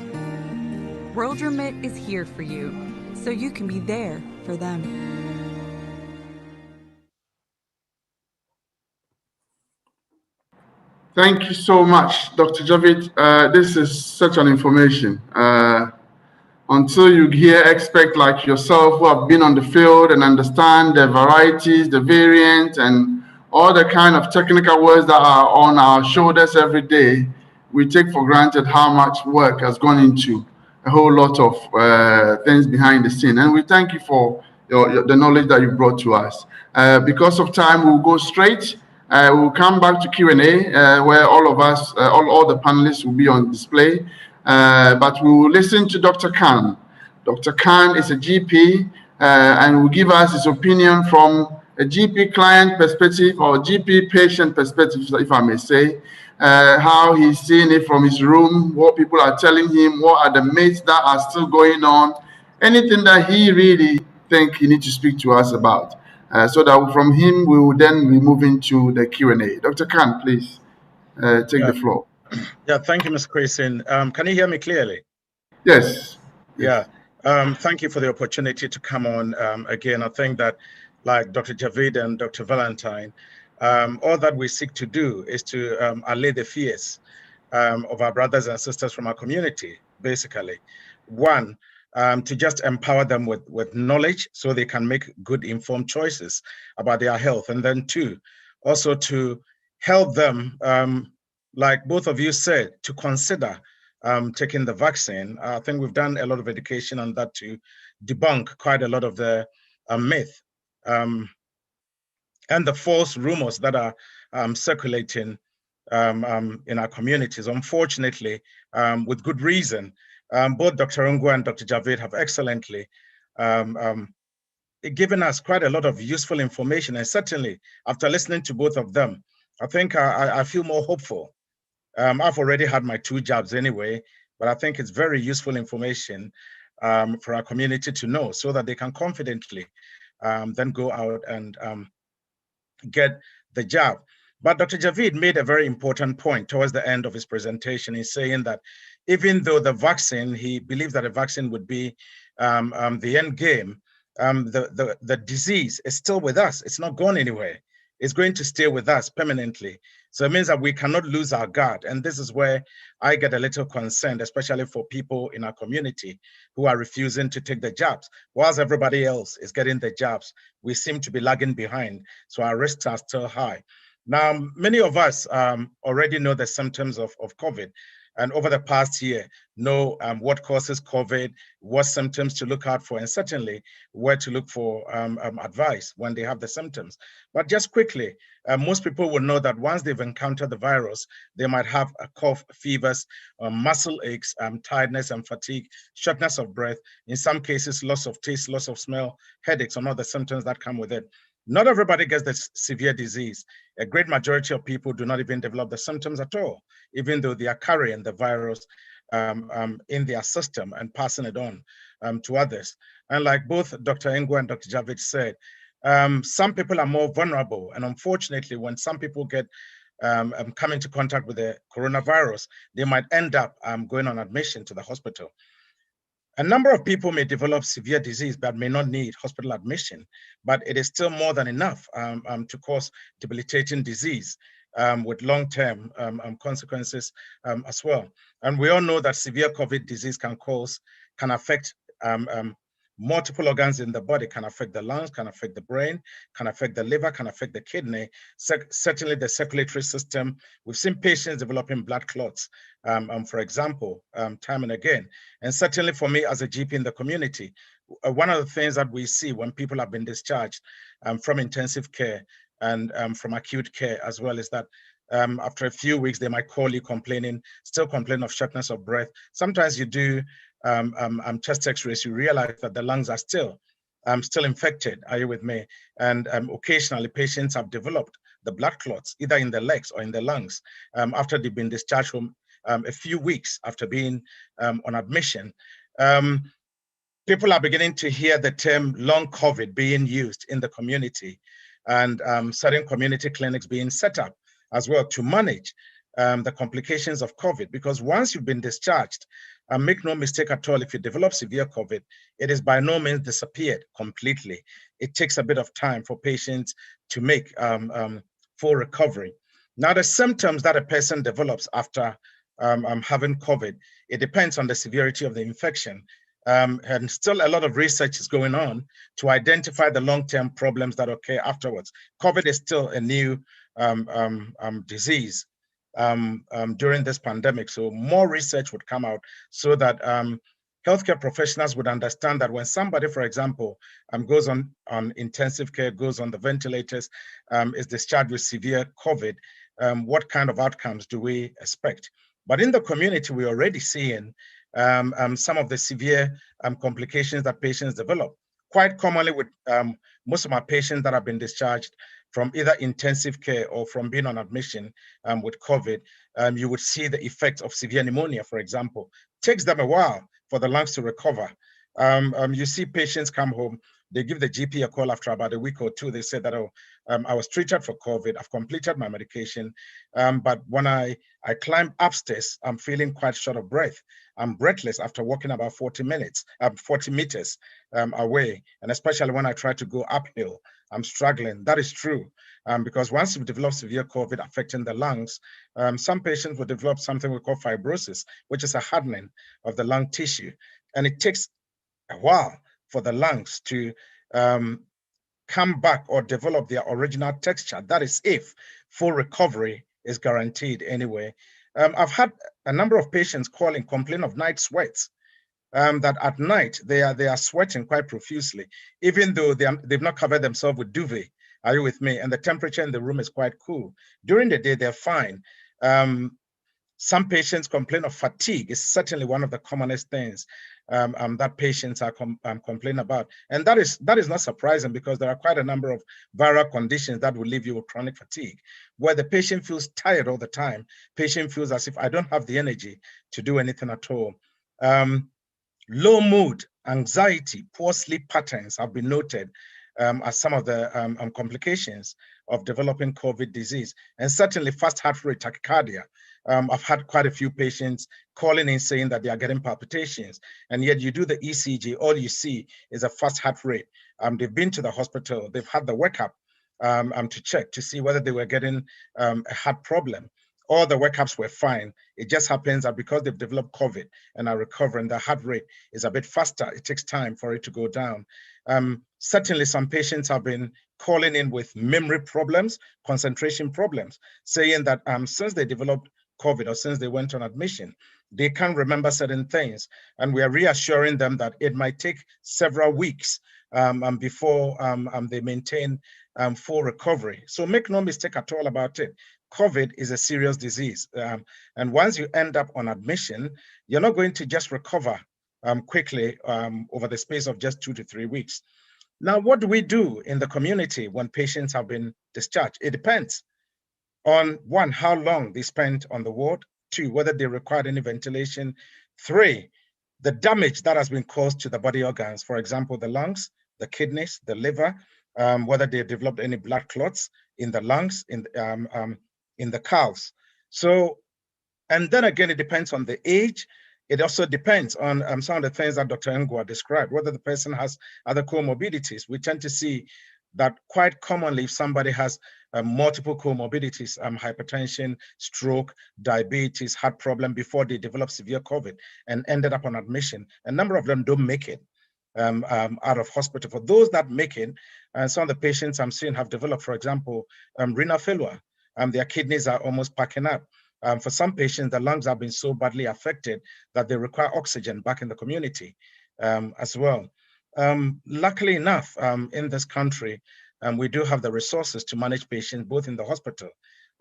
World Remit is here for you, so you can be there for them. Thank you so much, Dr. Javid. This is such an information. Until you hear experts like yourself who have been on the field and understand the varieties, the variants, and all the kind of technical words that are on our shoulders every day, we take for granted how much work has gone into a whole lot of things behind the scene. And we thank you for the knowledge that you brought to us. Because of time, we'll go straight. We'll come back to Q&A where all of us, all the panelists will be on display. But we will listen to Dr. Khan. Dr. Khan is a GP and will give us his opinion from a GP client perspective or GP patient perspective, if I may say, how he's seeing it from his room, what people are telling him, what are the myths that are still going on, anything that he really think he needs to speak to us about. So that from him, we will then be moving to the Q&A. Dr. Khan, please take the floor. Yeah, thank you, Ms. Grayson. Can you hear me clearly? Yes. Yeah. Thank you for the opportunity to come on again. I think that, like Dr. Javid and Dr. Valentine, all that we seek to do is to allay the fears of our brothers and sisters from our community, basically. One, to just empower them with knowledge so they can make good informed choices about their health. And then two, also to help them, like both of you said, to consider taking the vaccine. I think we've done a lot of education on that to debunk quite a lot of the myth and the false rumors that are circulating in our communities. Unfortunately, with good reason, both Dr. Ngwa and Dr. Javid have excellently given us quite a lot of useful information. And certainly, after listening to both of them, I think I feel more hopeful. I've already had my 2 jabs anyway, but I think it's very useful information for our community to know so that they can confidently then go out and get the jab. But Dr. Javid made a very important point towards the end of his presentation. He's saying that even though the vaccine, he believes that a vaccine would be the end game, the disease is still with us. It's not gone anywhere. It's going to stay with us permanently. So it means that we cannot lose our guard. And this is where I get a little concerned, especially for people in our community who are refusing to take the jabs. Whilst everybody else is getting the jabs, we seem to be lagging behind. So our risks are still high. Now, many of us already know the symptoms of COVID. And over the past year, know what causes COVID, what symptoms to look out for, and certainly where to look for advice when they have the symptoms. But just quickly, most people will know that once they've encountered the virus, they might have a cough, fevers, muscle aches, tiredness and fatigue, shortness of breath, in some cases, loss of taste, loss of smell, headaches, and other symptoms that come with it. Not everybody gets this severe disease. A great majority of people do not even develop the symptoms at all, even though they are carrying the virus in their system and passing it on to others. And like both Dr. Ngwa and Dr. Javid said, some people are more vulnerable. And unfortunately, when some people get come into contact with the coronavirus, they might end up going on admission to the hospital. A number of people may develop severe disease but may not need hospital admission, but it is still more than enough to cause debilitating disease with long-term consequences as well. And we all know that severe COVID disease can affect multiple organs in the body, can affect the lungs, can affect the brain, can affect the liver, can affect the kidney, certainly the circulatory system. We've seen patients developing blood clots, for example, time and again. And certainly for me as a GP in the community, one of the things that we see when people have been discharged from intensive care and from acute care as well is that after a few weeks, they might call you still complaining of shortness of breath. Sometimes you do chest x-rays, you realize that the lungs are still infected. Are you with me? And occasionally patients have developed the blood clots, either in the legs or in the lungs, after they've been discharged from a few weeks after being on admission. People are beginning to hear the term long COVID being used in the community, and certain community clinics being set up as well to manage the complications of COVID. Because once you've been discharged, make no mistake at all, if you develop severe COVID, it is by no means disappeared completely. It takes a bit of time for patients to make full recovery. Now, the symptoms that a person develops after having COVID, it depends on the severity of the infection. And still a lot of research is going on to identify the long-term problems that occur afterwards. COVID is still a new disease during this pandemic. So more research would come out so that healthcare professionals would understand that when somebody, for example, goes on intensive care, goes on the ventilators, is discharged with severe COVID, what kind of outcomes do we expect? But in the community, we're already seeing some of the severe complications that patients develop. Quite commonly with most of my patients that have been discharged from either intensive care or from being on admission with COVID, you would see the effects of severe pneumonia, for example. It takes them a while for the lungs to recover. You see patients come home, they give the GP a call after about a week or two. They say that, oh, I was treated for COVID, I've completed my medication, but when I climb upstairs, I'm feeling quite short of breath. I'm breathless after walking about 40 meters away. And especially when I try to go uphill, I'm struggling. That is true, because once you've developed severe COVID affecting the lungs, some patients will develop something we call fibrosis, which is a hardening of the lung tissue. And it takes a while for the lungs to come back or develop their original texture. That is if full recovery is guaranteed anyway. I've had a number of patients calling, complain of night sweats, that at night they are sweating quite profusely, even though they've not covered themselves with duvet. Are you with me? And the temperature in the room is quite cool. During the day, they're fine. Some patients complain of fatigue. It's certainly one of the commonest things that patients are complain about. And that is not surprising, because there are quite a number of viral conditions that will leave you with chronic fatigue, where the patient feels tired all the time. Patient feels as if I don't have the energy to do anything at all. Low mood, anxiety, poor sleep patterns have been noted as some of the complications of developing COVID disease, and certainly fast heart rate, tachycardia. I've had quite a few patients calling in saying that they are getting palpitations, and yet you do the ECG, all you see is a fast heart rate. They've been to the hospital, they've had the workup to check to see whether they were getting a heart problem. All the workups were fine. It just happens that because they've developed COVID and are recovering, the heart rate is a bit faster. It takes time for it to go down. Certainly some patients have been calling in with memory problems, concentration problems, saying that since they developed COVID or since they went on admission, they can't remember certain things. And we are reassuring them that it might take several weeks before they maintain full recovery. So make no mistake at all about it. COVID is a serious disease. And once you end up on admission, you're not going to just recover quickly over the space of just 2 to 3 weeks. Now, what do we do in the community when patients have been discharged? It depends on, 1, how long they spent on the ward, 2, whether they required any ventilation, 3, the damage that has been caused to the body organs, for example, the lungs, the kidneys, the liver, whether they developed any blood clots in the lungs, in the calves. So, and then again, it depends on the age. It also depends on some of the things that Dr. Ngwa described, whether the person has other comorbidities. We tend to see that quite commonly if somebody has multiple comorbidities, hypertension, stroke, diabetes, heart problem, before they develop severe COVID and ended up on admission, a number of them don't make it out of hospital. For those that make it, some of the patients I'm seeing have developed, for example, renal failure. Their kidneys are almost packing up. For some patients, the lungs have been so badly affected that they require oxygen back in the community as well. Luckily enough, in this country, we do have the resources to manage patients both in the hospital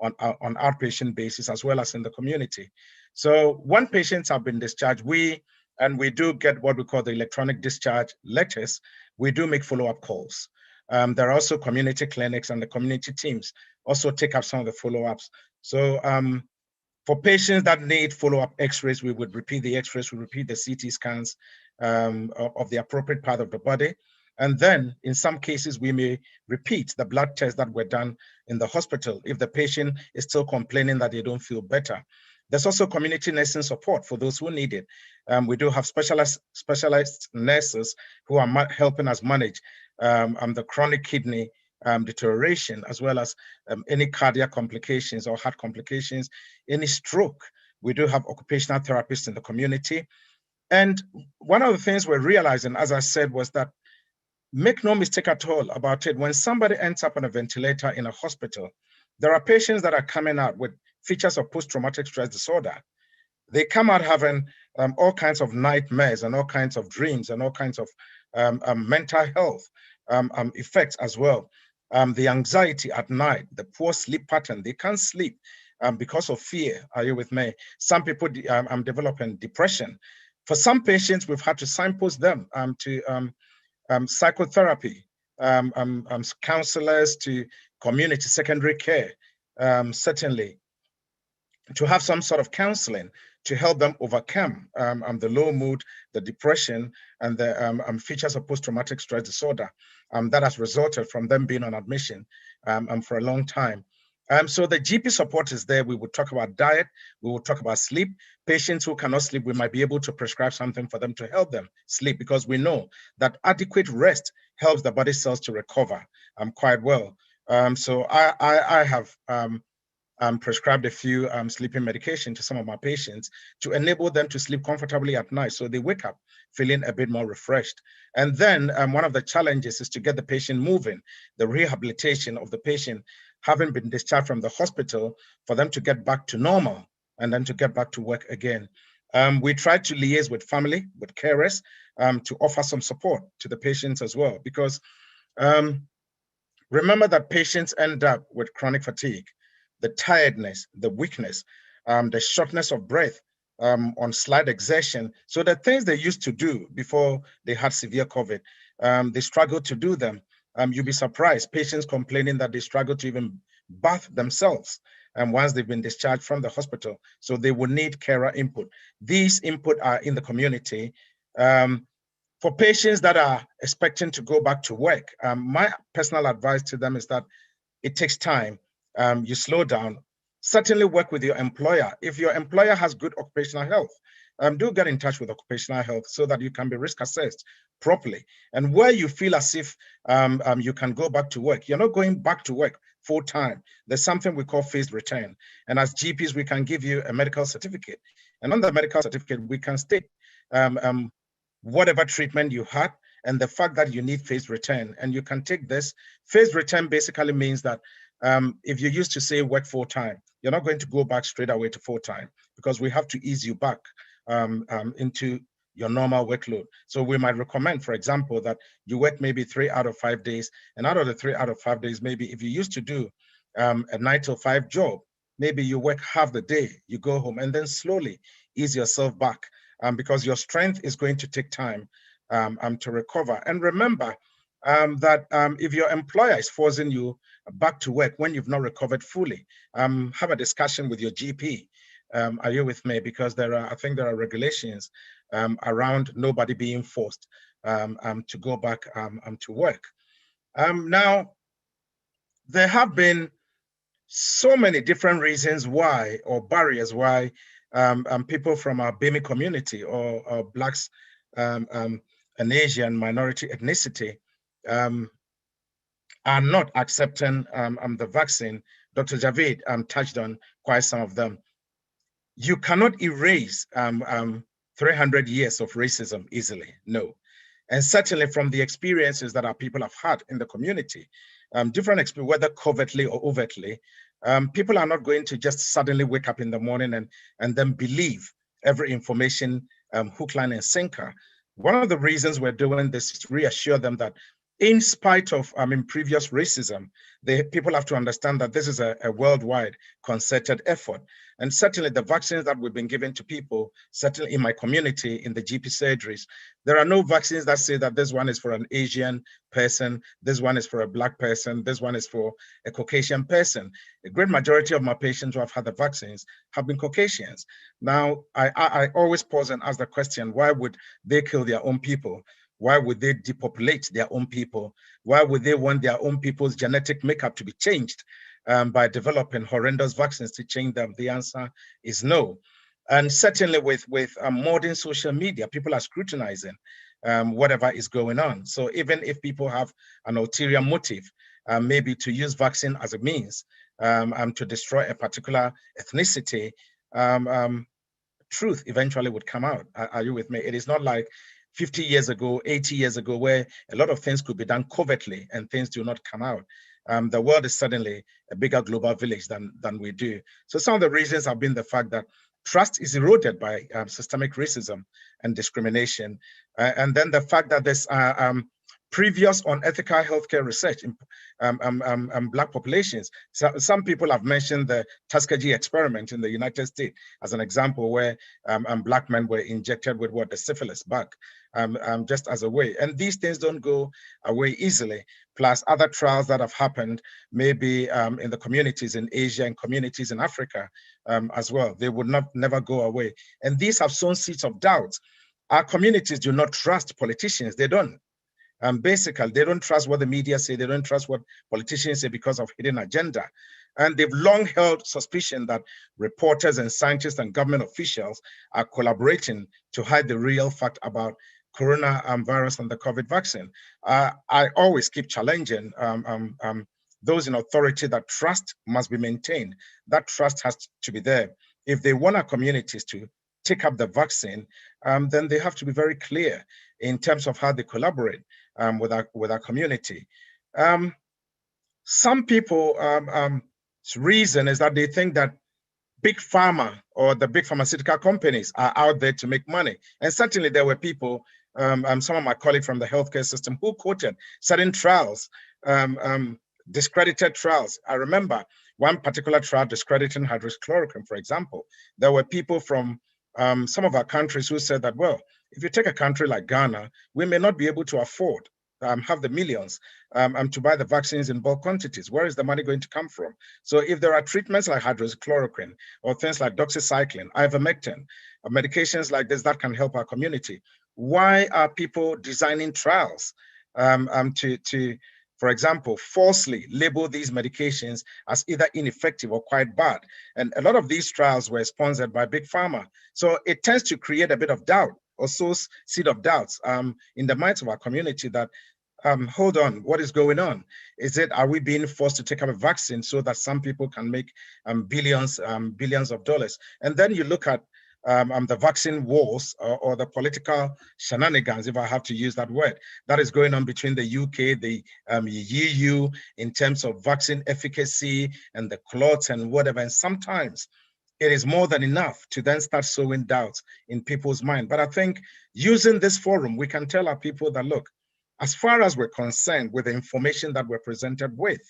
on outpatient basis as well as in the community. So when patients have been discharged, we do get what we call the electronic discharge letters. We do make follow-up calls. There are also community clinics, and the community teams also take up some of the follow-ups. So For patients that need follow-up x-rays, we would repeat the x-rays, we repeat the CT scans of the appropriate part of the body. And then in some cases, we may repeat the blood tests that were done in the hospital if the patient is still complaining that they don't feel better. There's also community nursing support for those who need it. We do have specialized nurses who are helping us manage the chronic kidney deterioration, as well as any cardiac complications or heart complications, any stroke. We do have occupational therapists in the community. And one of the things we're realizing, as I said, was that make no mistake at all about it, when somebody ends up on a ventilator in a hospital, there are patients that are coming out with features of post-traumatic stress disorder. They come out having all kinds of nightmares and all kinds of dreams and all kinds of mental health effects as well. The anxiety at night, the poor sleep pattern, they can't sleep because of fear. Are you with me? Some people developing depression. For some patients, we've had to signpost them to psychotherapy, counselors, to community secondary care, certainly to have some sort of counseling to help them overcome the low mood, the depression, and the features of post-traumatic stress disorder that has resulted from them being on admission for a long time. So the GP support is there. We will talk about diet. We will talk about sleep. Patients who cannot sleep, we might be able to prescribe something for them to help them sleep, because we know that adequate rest helps the body cells to recover quite well. So I have prescribed a few sleeping medication to some of my patients to enable them to sleep comfortably at night, so they wake up feeling a bit more refreshed. And then one of the challenges is to get the patient moving, the rehabilitation of the patient having been discharged from the hospital, for them to get back to normal and then to get back to work again. We try to liaise with family, with carers, to offer some support to the patients as well, because remember that patients end up with chronic fatigue, the tiredness, the weakness, the shortness of breath, on slight exertion. So the things they used to do before they had severe COVID, they struggle to do them. You'll be surprised, patients complaining that they struggle to even bath themselves once they've been discharged from the hospital. So they will need carer input. These input are in the community. For patients that are expecting to go back to work, my personal advice to them is that it takes time. You slow down. Certainly work with your employer. If your employer has good occupational health, do get in touch with occupational health so that you can be risk assessed properly. And where you feel as if you can go back to work, you're not going back to work full time. There's something we call phased return. And as GPs, we can give you a medical certificate. And on the medical certificate, we can state whatever treatment you had and the fact that you need phased return. And you can take this. Phased return basically means that if you used to say work full time, you're not going to go back straight away to full time, because we have to ease you back into your normal workload. So we might recommend, for example, that you work maybe 3 out of 5 days, and out of the 3 out of 5 days, maybe if you used to do a 9 to 5 job, maybe you work half the day, you go home, and then slowly ease yourself back, because your strength is going to take time to recover. And remember that if your employer is forcing you back to work when you've not recovered fully, have a discussion with your GP. Are you with me? Because I think there are regulations around nobody being forced to go back to work. Now, there have been so many different reasons why, or barriers why, people from our BIMI community or Blacks and Asian minority ethnicity are not accepting the vaccine. Dr. Javid touched on quite some of them. You cannot erase 300 years of racism easily, no. And certainly from the experiences that our people have had in the community, different experiences, whether covertly or overtly, people are not going to just suddenly wake up in the morning and then believe every information, hook, line, and sinker. One of the reasons we're doing this is to reassure them that in spite of previous racism, people have to understand that this is a worldwide concerted effort. And certainly the vaccines that we've been giving to people, certainly in my community, in the GP surgeries, there are no vaccines that say that this one is for an Asian person, this one is for a Black person, this one is for a Caucasian person. A great majority of my patients who have had the vaccines have been Caucasians. Now, I always pause and ask the question, why would they kill their own people? Why would they depopulate their own people? Why would they want their own people's genetic makeup to be changed by developing horrendous vaccines to change them? The answer is no. And certainly with modern social media, people are scrutinizing whatever is going on. So even if people have an ulterior motive, maybe to use vaccine as a means to destroy a particular ethnicity, truth eventually would come out. Are you with me? It is not like 50 years ago, 80 years ago, where a lot of things could be done covertly and things do not come out. The world is suddenly a bigger global village than we do. So some of the reasons have been the fact that trust is eroded by systemic racism and discrimination. And then the fact that there's previous unethical healthcare research in Black populations. So, some people have mentioned the Tuskegee experiment in the United States as an example where Black men were injected with the syphilis bug, just as a way. And these things don't go away easily. Plus other trials that have happened, maybe in the communities in Asia and communities in Africa as well. They would never go away. And these have sown seeds of doubt. Our communities do not trust politicians. They don't. Basically, they don't trust what the media say. They don't trust what politicians say because of hidden agenda. And they've long held suspicion that reporters and scientists and government officials are collaborating to hide the real fact about coronavirus and the COVID vaccine. I always keep challenging those in authority that trust must be maintained. That trust has to be there. If they want our communities to take up the vaccine, then they have to be very clear in terms of how they collaborate with our community. Some people reason is that they think that big pharma or the big pharmaceutical companies are out there to make money. And certainly there were people, some of my colleagues from the healthcare system who quoted certain trials, discredited trials. I remember one particular trial discrediting hydroxychloroquine, for example. There were people from some of our countries who said that, well, if you take a country like Ghana, we may not be able to afford have the millions to buy the vaccines in bulk quantities. Where is the money going to come from? So if there are treatments like hydroxychloroquine or things like doxycycline, ivermectin, medications like this that can help our community, why are people designing trials to, for example, falsely label these medications as either ineffective or quite bad? And a lot of these trials were sponsored by Big Pharma. So it tends to create a bit of doubt or sows seed of doubts in the minds of our community that, hold on, what is going on? Are we being forced to take up a vaccine so that some people can make billions of dollars? And then you look at the vaccine wars or the political shenanigans, if I have to use that word, that is going on between the UK, the EU in terms of vaccine efficacy and the clots and whatever. And sometimes it is more than enough to then start sowing doubts in people's mind. But I think using this forum, we can tell our people that, look, as far as we're concerned with the information that we're presented with,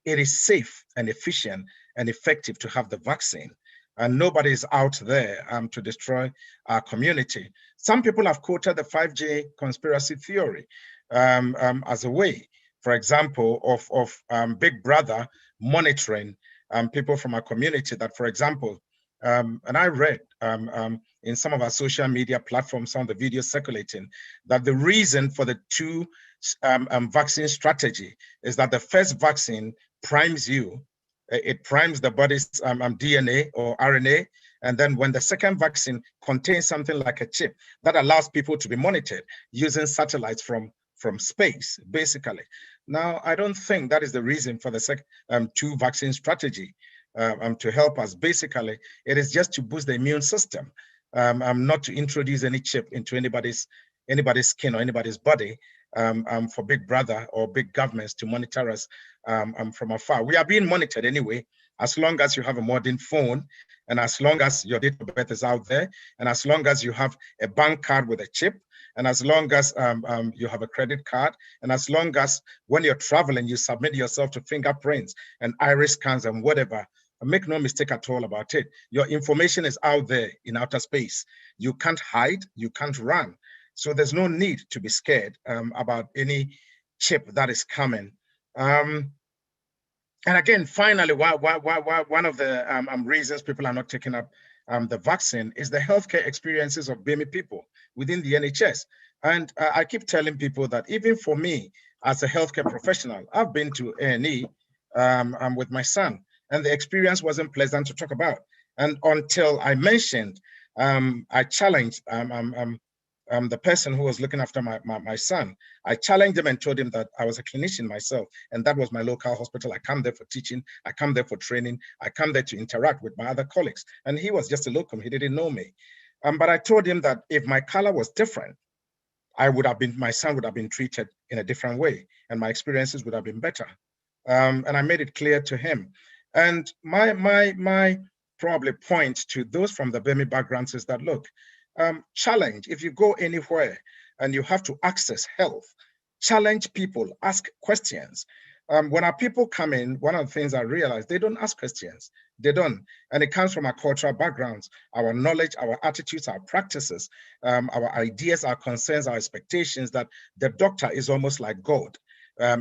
it is safe and efficient and effective to have the vaccine. And nobody is out there to destroy our community. Some people have quoted the 5G conspiracy theory as a way, for example, of Big Brother monitoring people from our community that, for example, and I read in some of our social media platforms, some of the videos circulating, that the reason for the two vaccine strategy is that the first vaccine primes you. It primes the body's DNA or RNA. And then when the second vaccine contains something like a chip that allows people to be monitored using satellites from space, basically. Now, I don't think that is the reason for the two vaccine strategy to help us. Basically, it is just to boost the immune system, not to introduce any chip into anybody's skin or anybody's body for Big Brother or big governments to monitor us from afar. We are being monitored anyway, as long as you have a modern phone, and as long as your date of birth is out there, and as long as you have a bank card with a chip, And as long as you have a credit card, and as long as when you're traveling, you submit yourself to fingerprints and iris scans and whatever, make no mistake at all about it. Your information is out there in outer space. You can't hide, you can't run. So there's no need to be scared about any chip that is coming. And again, finally, why one of the reasons people are not taking up the vaccine is the healthcare experiences of BMI people within the NHS. And I keep telling people that even for me, as a healthcare professional, I've been to A&E with my son, and the experience wasn't pleasant to talk about. And until I mentioned, I challenged the person who was looking after my son, I challenged him and told him that I was a clinician myself, and that was my local hospital. I come there for teaching, I come there for training, I come there to interact with my other colleagues. And he was just a locum, he didn't know me. But I told him that if my color was different, my son would have been treated in a different way, and my experiences would have been better. And I made it clear to him. And my probably point to those from the BMI backgrounds is that, look, challenge, if you go anywhere and you have to access health, challenge people, ask questions. When our people come in, one of the things I realize, they don't ask questions. They don't. And it comes from our cultural backgrounds, our knowledge, our attitudes, our practices, our ideas, our concerns, our expectations that the doctor is almost like God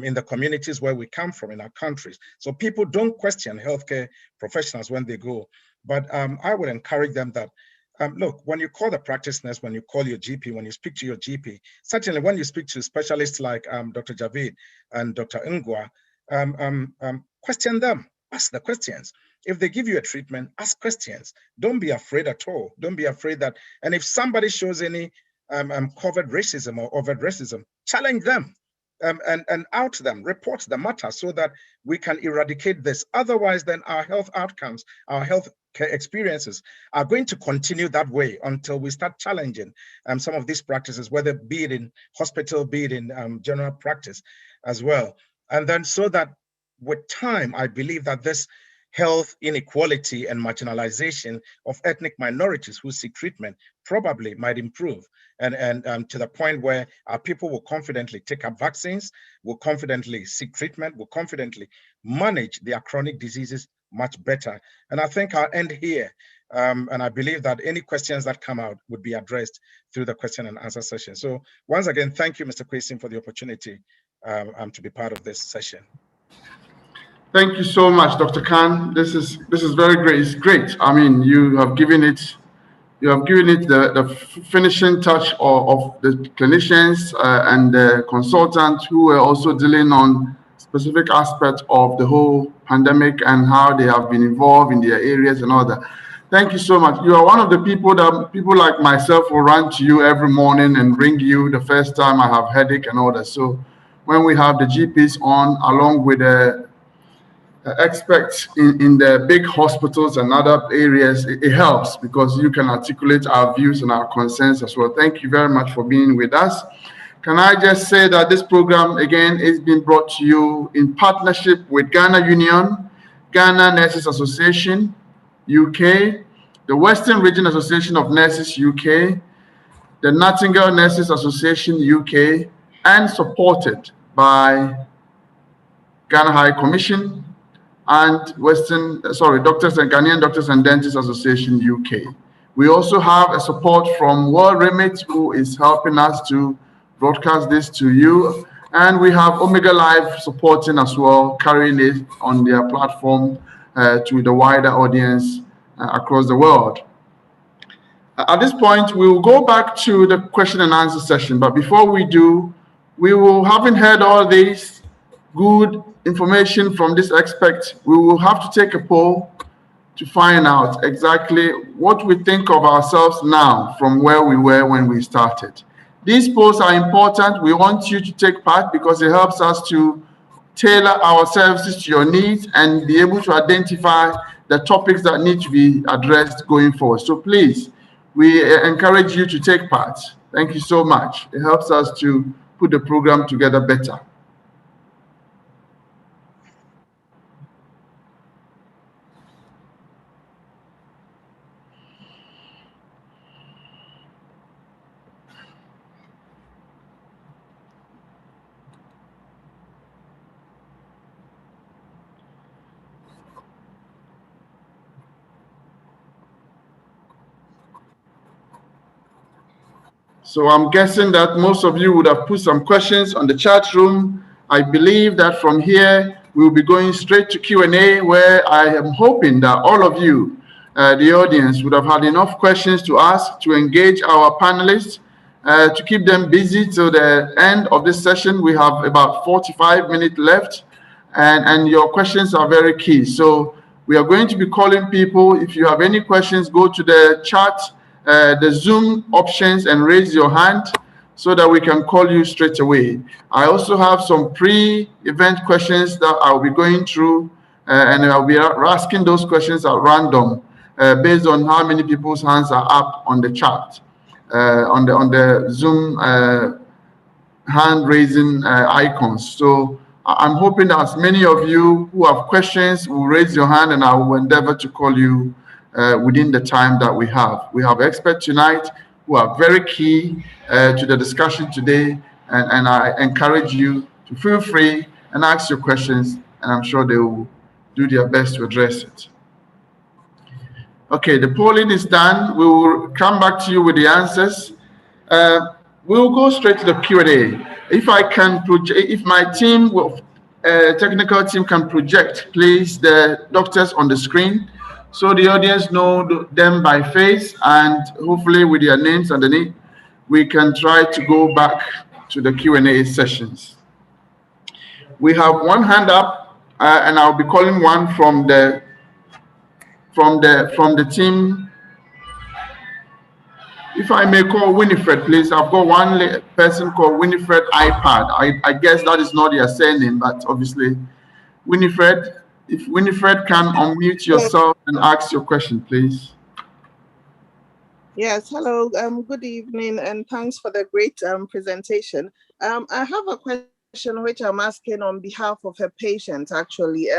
in the communities where we come from in our countries. So people don't question healthcare professionals when they go. But I would encourage them that, look, when you call the practice nurse, when you call your GP, when you speak to your GP, certainly when you speak to specialists like Dr. Javid and Dr. Ngwa, question them, ask the questions. If they give you a treatment, ask questions. Don't be afraid at all. Don't be afraid that, and if somebody shows any covert racism or overt racism, challenge them. And out them, report the matter so that we can eradicate this. Otherwise, then our health outcomes, our health care experiences are going to continue that way until we start challenging some of these practices, whether be it in hospital, be it in general practice as well. And then so that with time, I believe that this health inequality and marginalization of ethnic minorities who seek treatment probably might improve. And to the point where our people will confidently take up vaccines, will confidently seek treatment, will confidently manage their chronic diseases much better. And I think I'll end here. And I believe that any questions that come out would be addressed through the question and answer session. So once again, thank you, Mr. Kwesim, for the opportunity to be part of this session. Thank you so much, Dr. Khan. This is very great. It's great. I mean, you have given it the finishing touch of the clinicians and the consultants who were also dealing on specific aspects of the whole pandemic and how they have been involved in their areas and all that. Thank you so much. You are one of the people that people like myself will run to you every morning and ring you the first time I have headache and all that. So when we have the GPs on, along with the experts in the big hospitals and other areas, it helps because you can articulate our views and our concerns as well. Thank you very much for being with us. Can I just say that this program, again, is being brought to you in partnership with Ghana Union, Ghana Nurses Association, UK, the Western Region Association of Nurses, UK, the Nightingale Nurses Association, UK, and supported by Ghana High Commission, and Doctors and Ghanaian Doctors and Dentists Association UK. We also have a support from World Remit, who is helping us to broadcast this to you. And we have Omega Live supporting as well, carrying it on their platform to the wider audience across the world. At this point, we will go back to the question and answer session. But before we do, we will, having heard all this good information from this expert, we will have to take a poll to find out exactly what we think of ourselves now from where we were when we started. These polls are important. We want you to take part because it helps us to tailor our services to your needs and be able to identify the topics that need to be addressed going forward. So please, we encourage you to take part. Thank you so much. It helps us to put the program together better. So I'm guessing that most of you would have put some questions on the chat room. I believe that from here, we'll be going straight to Q&A, where I am hoping that all of you, the audience, would have had enough questions to ask to engage our panelists, to keep them busy till the end of this session. We have about 45 minutes left, and your questions are very key. So we are going to be calling people. If you have any questions, go to the chat, the Zoom options, and raise your hand so that we can call you straight away. I also have some pre-event questions that I'll be going through, and I'll be asking those questions at random, based on how many people's hands are up on the chat, on the Zoom hand raising icons. So I'm hoping that as many of you who have questions will raise your hand, and I will endeavor to call you within the time that we have. We have experts tonight who are very key to the discussion today, and I encourage you to feel free and ask your questions, and I'm sure they will do their best to address it. Okay, the polling is done. We will come back to you with the answers. We'll go straight to the Q&A. If I can project, if my team, technical team, can project, please, the doctors on the screen, so the audience know them by face, and hopefully with their names underneath, we can try to go back to the Q&A sessions. We have one hand up, and I'll be calling one from the team. If I may call Winifred, please. I've got one person called Winifred iPad. I guess that is not your surname, but obviously, Winifred, if Winifred can unmute yourself and ask your question, please. Yes, hello, good evening, and thanks for the great presentation. I have a question which I'm asking on behalf of a patient, actually.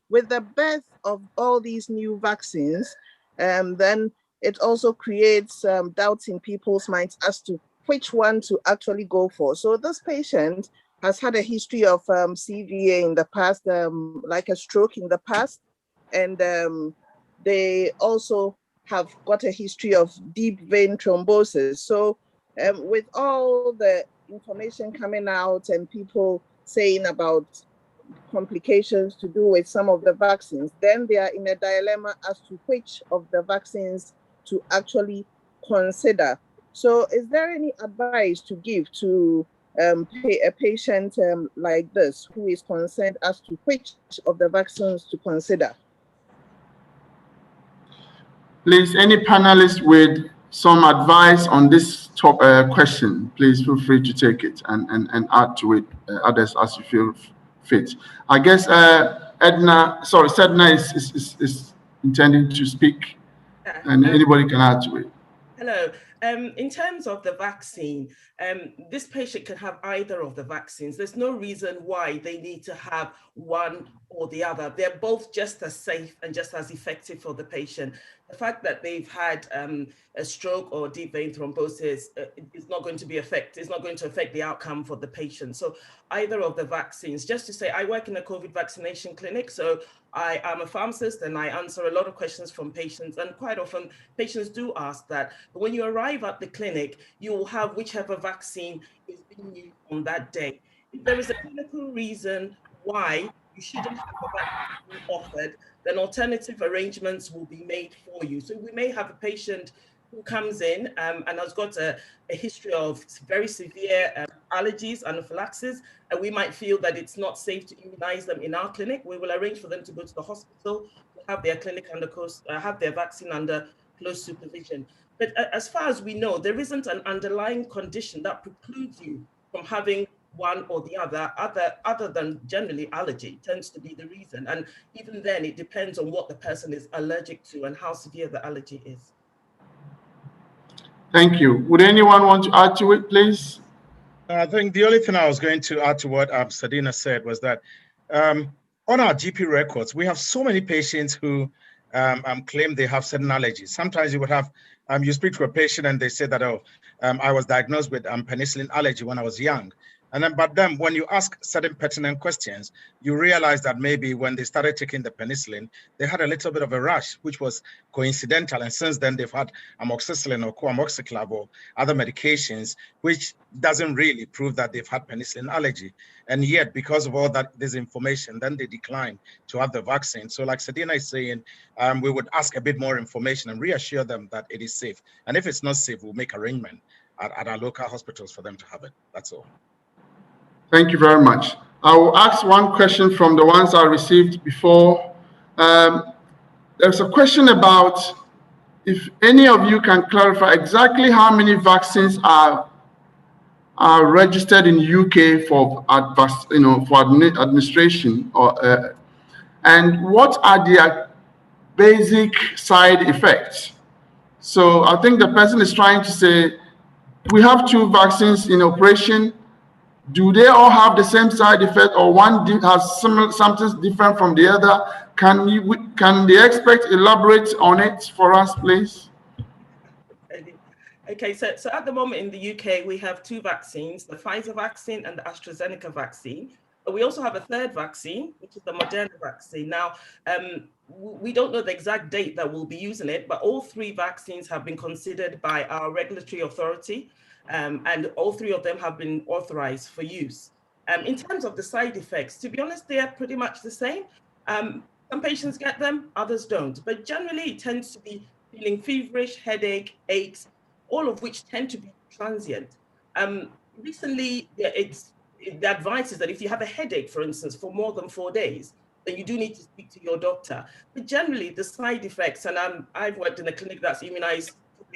With the birth of all these new vaccines, then it also creates doubts in people's minds as to which one to actually go for. So this patient has had a history of CVA in the past, like a stroke in the past, and they also have got a history of deep vein thrombosis. So with all the information coming out and people saying about complications to do with some of the vaccines, then they are in a dilemma as to which of the vaccines to actually consider. So is there any advice to give to a patient like this who is concerned as to which of the vaccines to consider? Please, any panelist with some advice on this top question, please feel free to take it and add to it others as you feel fit. I guess Sedna is intending to speak, and anybody can add to it. Hello. In terms of the vaccine, this patient can have either of the vaccines. There's no reason why they need to have one or the other. They're both just as safe and just as effective for the patient. The fact that they've had a stroke or deep vein thrombosis is not going to be it's not going to affect the outcome for the patient. So either of the vaccines. Just to say, I work in a COVID vaccination clinic, so I am a pharmacist and I answer a lot of questions from patients, and quite often patients do ask that. But when you arrive at the clinic, you will have whichever vaccine is being used on that day. If there is a clinical reason why you shouldn't have a vaccine offered, then alternative arrangements will be made for you. So we may have a patient who comes in and has got a history of very severe allergies, anaphylaxis, and we might feel that it's not safe to immunize them in our clinic. We will arrange for them to go to the hospital to have their clinic have their vaccine under close supervision. But as far as we know, there isn't an underlying condition that precludes you from having one or the other than generally allergy tends to be the reason. And even then, it depends on what the person is allergic to and how severe the allergy is. Thank you. Would anyone want to add to it, please? I think the only thing I was going to add to what Sadina said was that on our GP records, we have so many patients who claim they have certain allergies. Sometimes you would have, you speak to a patient and they say that, I was diagnosed with penicillin allergy when I was young. But then when you ask certain pertinent questions, you realize that maybe when they started taking the penicillin, they had a little bit of a rash, which was coincidental. And since then, they've had amoxicillin or co-amoxiclav or other medications, which doesn't really prove that they've had penicillin allergy. And yet, because of all that this information, then they decline to have the vaccine. So like Sadina is saying, we would ask a bit more information and reassure them that it is safe. And if it's not safe, we'll make arrangement at our local hospitals for them to have it. That's all. Thank you very much. I will ask one question from the ones I received before. There's a question about if any of you can clarify exactly how many vaccines are registered in UK for administration, or and what are their basic side effects. So I think the person is trying to say we have 2 vaccines in operation. Do they all have the same side effect, or one has something different from the other? Can the expert elaborate on it for us, please? Okay, so at the moment in the UK, we have 2 vaccines, the Pfizer vaccine and the AstraZeneca vaccine. But we also have a third vaccine, which is the Moderna vaccine. Now, we don't know the exact date that we'll be using it, but all 3 vaccines have been considered by our regulatory authority. And all 3 of them have been authorized for use. In terms of the side effects, to be honest, they are pretty much the same. Some patients get them, others don't. But generally, it tends to be feeling feverish, headache, aches, all of which tend to be transient. Recently, the advice is that if you have a headache, for instance, for more than 4 days, then you do need to speak to your doctor. But generally, the side effects, and I've worked in a clinic that's immunized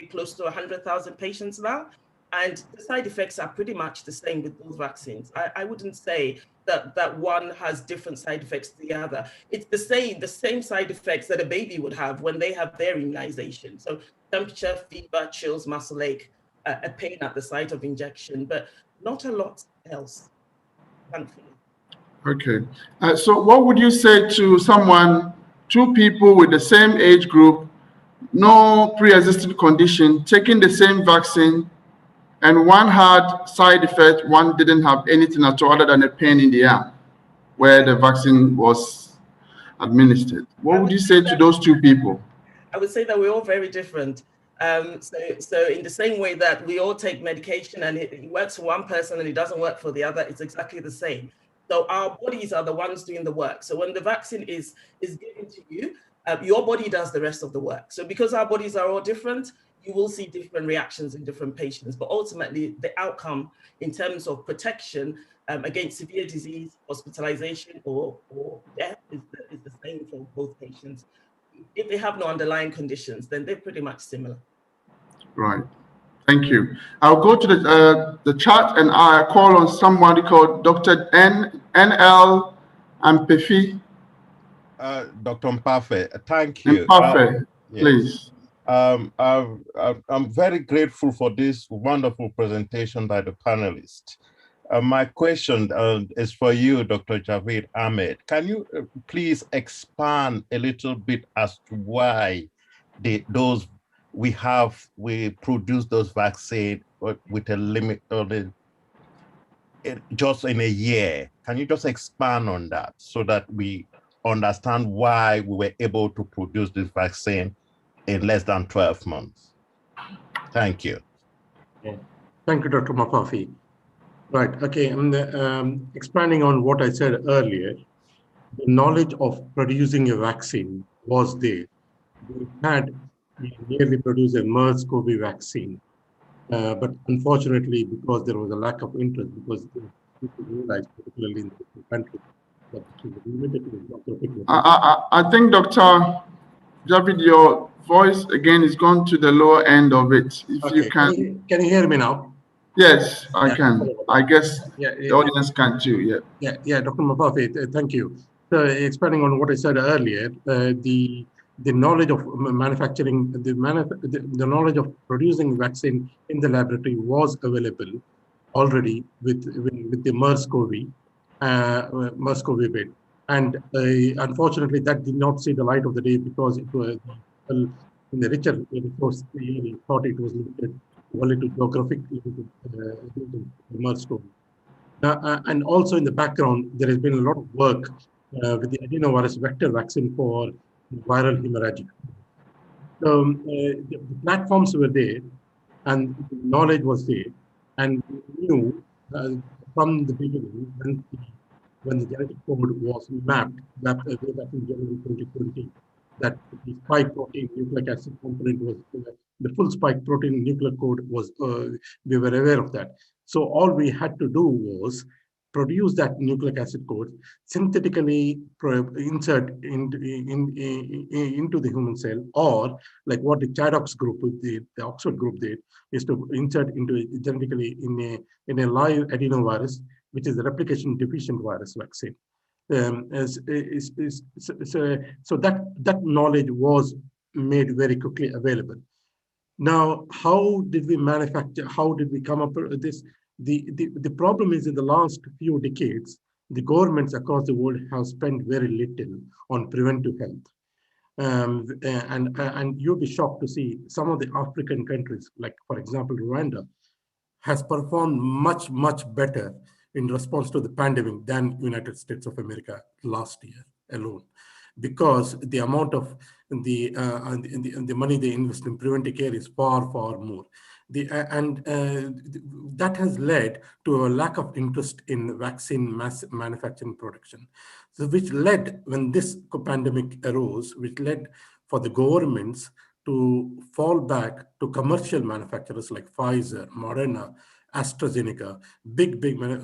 close to 100,000 patients now, and the side effects are pretty much the same with those vaccines. I wouldn't say that one has different side effects to the other. It's the same side effects that a baby would have when they have their immunization. So temperature, fever, chills, muscle ache, a pain at the site of injection, but not a lot else, thankfully. Okay. So what would you say to someone, 2 people with the same age group, no pre-existing condition, taking the same vaccine, and one had side effect, one didn't have anything at all other than a pain in the arm where the vaccine was administered? What would you say to those 2 people? I would say that we're all very different. So in the same way that we all take medication and it works for one person and it doesn't work for the other, it's exactly the same. So our bodies are the ones doing the work. So when the vaccine is given to you, your body does the rest of the work. So because our bodies are all different, you will see different reactions in different patients. But ultimately, the outcome in terms of protection against severe disease, hospitalization, or death is the same for both patients. If they have no underlying conditions, then they're pretty much similar. Right. Thank you. I'll go to the chat and I call on somebody called Dr. NL Ampefi. Dr. Mpafe, thank you. Mpafe, yes. Please. I'm very grateful for this wonderful presentation by the panelists. My question is for you, Dr. Javid Ahmed. Can you please expand a little bit as to why we produce those vaccines with a limit just in a year? Can you just expand on that so that we understand why we were able to produce this vaccine in less than 12 months? Thank you. Yeah. Thank you, Dr. Mafafi. Right, okay, expanding on what I said earlier, the knowledge of producing a vaccine was there. We nearly produced a MERS-CoV vaccine, but unfortunately, because there was a lack of interest, because people realized, particularly in the country, that it was limited to I think, Dr. Javid, your voice again is gone to the lower end of it. If okay. you can you hear me now? Yes, I can. I guess the audience can too. Yeah, Dr. Mafafi, thank you. So, expanding on what I said earlier, the knowledge of manufacturing, the knowledge of producing vaccine in the laboratory was available already with the MERS-CoV bit, and unfortunately that did not see the light of the day because it was in the richer resource area thought it was limited only to geographic MERS-CoV. And also in the background, there has been a lot of work with the adenovirus vector vaccine for viral hemorrhagic. The platforms were there, and the knowledge was there, and we knew from the beginning when the genetic code was mapped way back in January 2020, that the spike protein nucleic acid component was the full spike protein nuclear code was, we were aware of that. So all we had to do was produce that nucleic acid code, synthetically insert into the human cell, or like what the Chaddock's group did, the Oxford group did, is to insert into genetically in a live adenovirus, which is a replication deficient virus vaccine. So that knowledge was made very quickly available. Now, how did we manufacture? How did we come up with this? The problem is, in the last few decades, the governments across the world have spent very little on preventive health. And you'll be shocked to see some of the African countries, like for example, Rwanda, has performed much, much better in response to the pandemic than United States of America last year alone, because the amount of the money they invest in preventive care is far, far more. That has led to a lack of interest in vaccine mass manufacturing production. So which led, when this pandemic arose, which led for the governments to fall back to commercial manufacturers like Pfizer, Moderna, AstraZeneca, big, where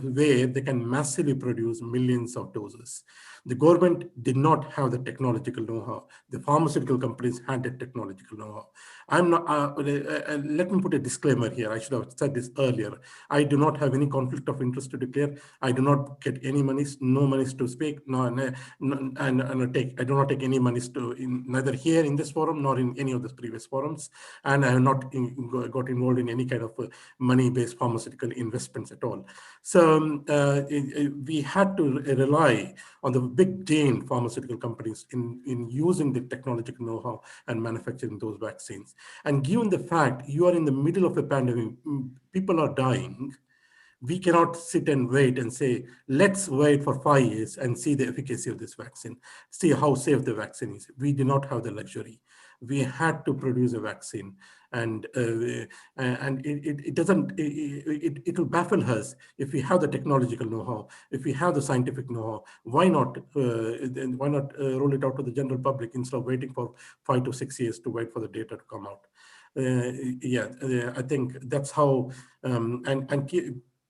they can massively produce millions of doses. The government did not have the technological know-how. The pharmaceutical companies had the technological know-how. I'm not, let me put a disclaimer here. I should have said this earlier. I do not have any conflict of interest to declare. I do not get any monies, no monies to speak, I do not take any monies to, neither here in this forum nor in any of the previous forums. And I have not got involved in any kind of money-based pharmaceutical investments at all. So we had to rely on the big giant pharmaceutical companies in using the technological know-how and manufacturing those vaccines. And given the fact you are in the middle of a pandemic, people are dying, we cannot sit and wait and say, let's wait for 5 years and see the efficacy of this vaccine, see how safe the vaccine is. We do not have the luxury. We had to produce a vaccine, and it doesn't. It will baffle us if we have the technological know-how, if we have the scientific know-how. Why not? Why not roll it out to the general public instead of waiting for 5 to 6 years to wait for the data to come out? I think that's how.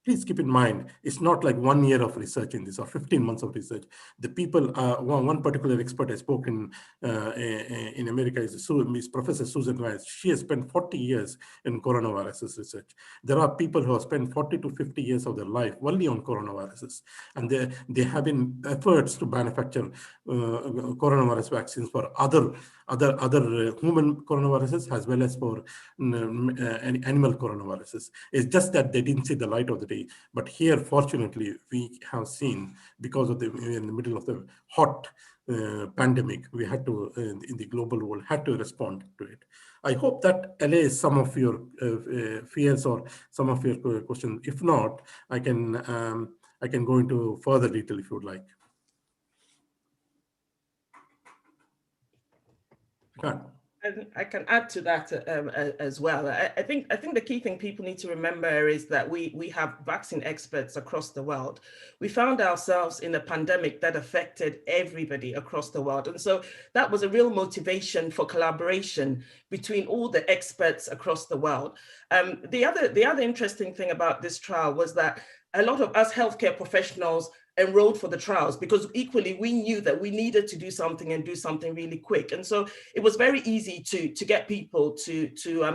Please keep in mind, it's not like 1 year of research in this or 15 months of research. The people, one particular expert I spoke in America is Professor Susan Weiss. She has spent 40 years in coronavirus research. There are people who have spent 40 to 50 years of their life only on coronaviruses. And there have been efforts to manufacture coronavirus vaccines for other human coronaviruses as well as for animal coronaviruses. It's just that they didn't see the light of the day. But here, fortunately, we have seen, because of in the middle of the hot pandemic, we had to, in the global world, had to respond to it. I hope that allays some of your fears or some of your questions. If not, I can go into further detail if you would like. I can add to that as well. I think the key thing people need to remember is that we have vaccine experts across the world. We found ourselves in a pandemic that affected everybody across the world. And so that was a real motivation for collaboration between all the experts across the world. The other interesting thing about this trial was that a lot of us healthcare professionals enrolled for the trials because equally we knew that we needed to do something and do something really quick. And so it was very easy to get people to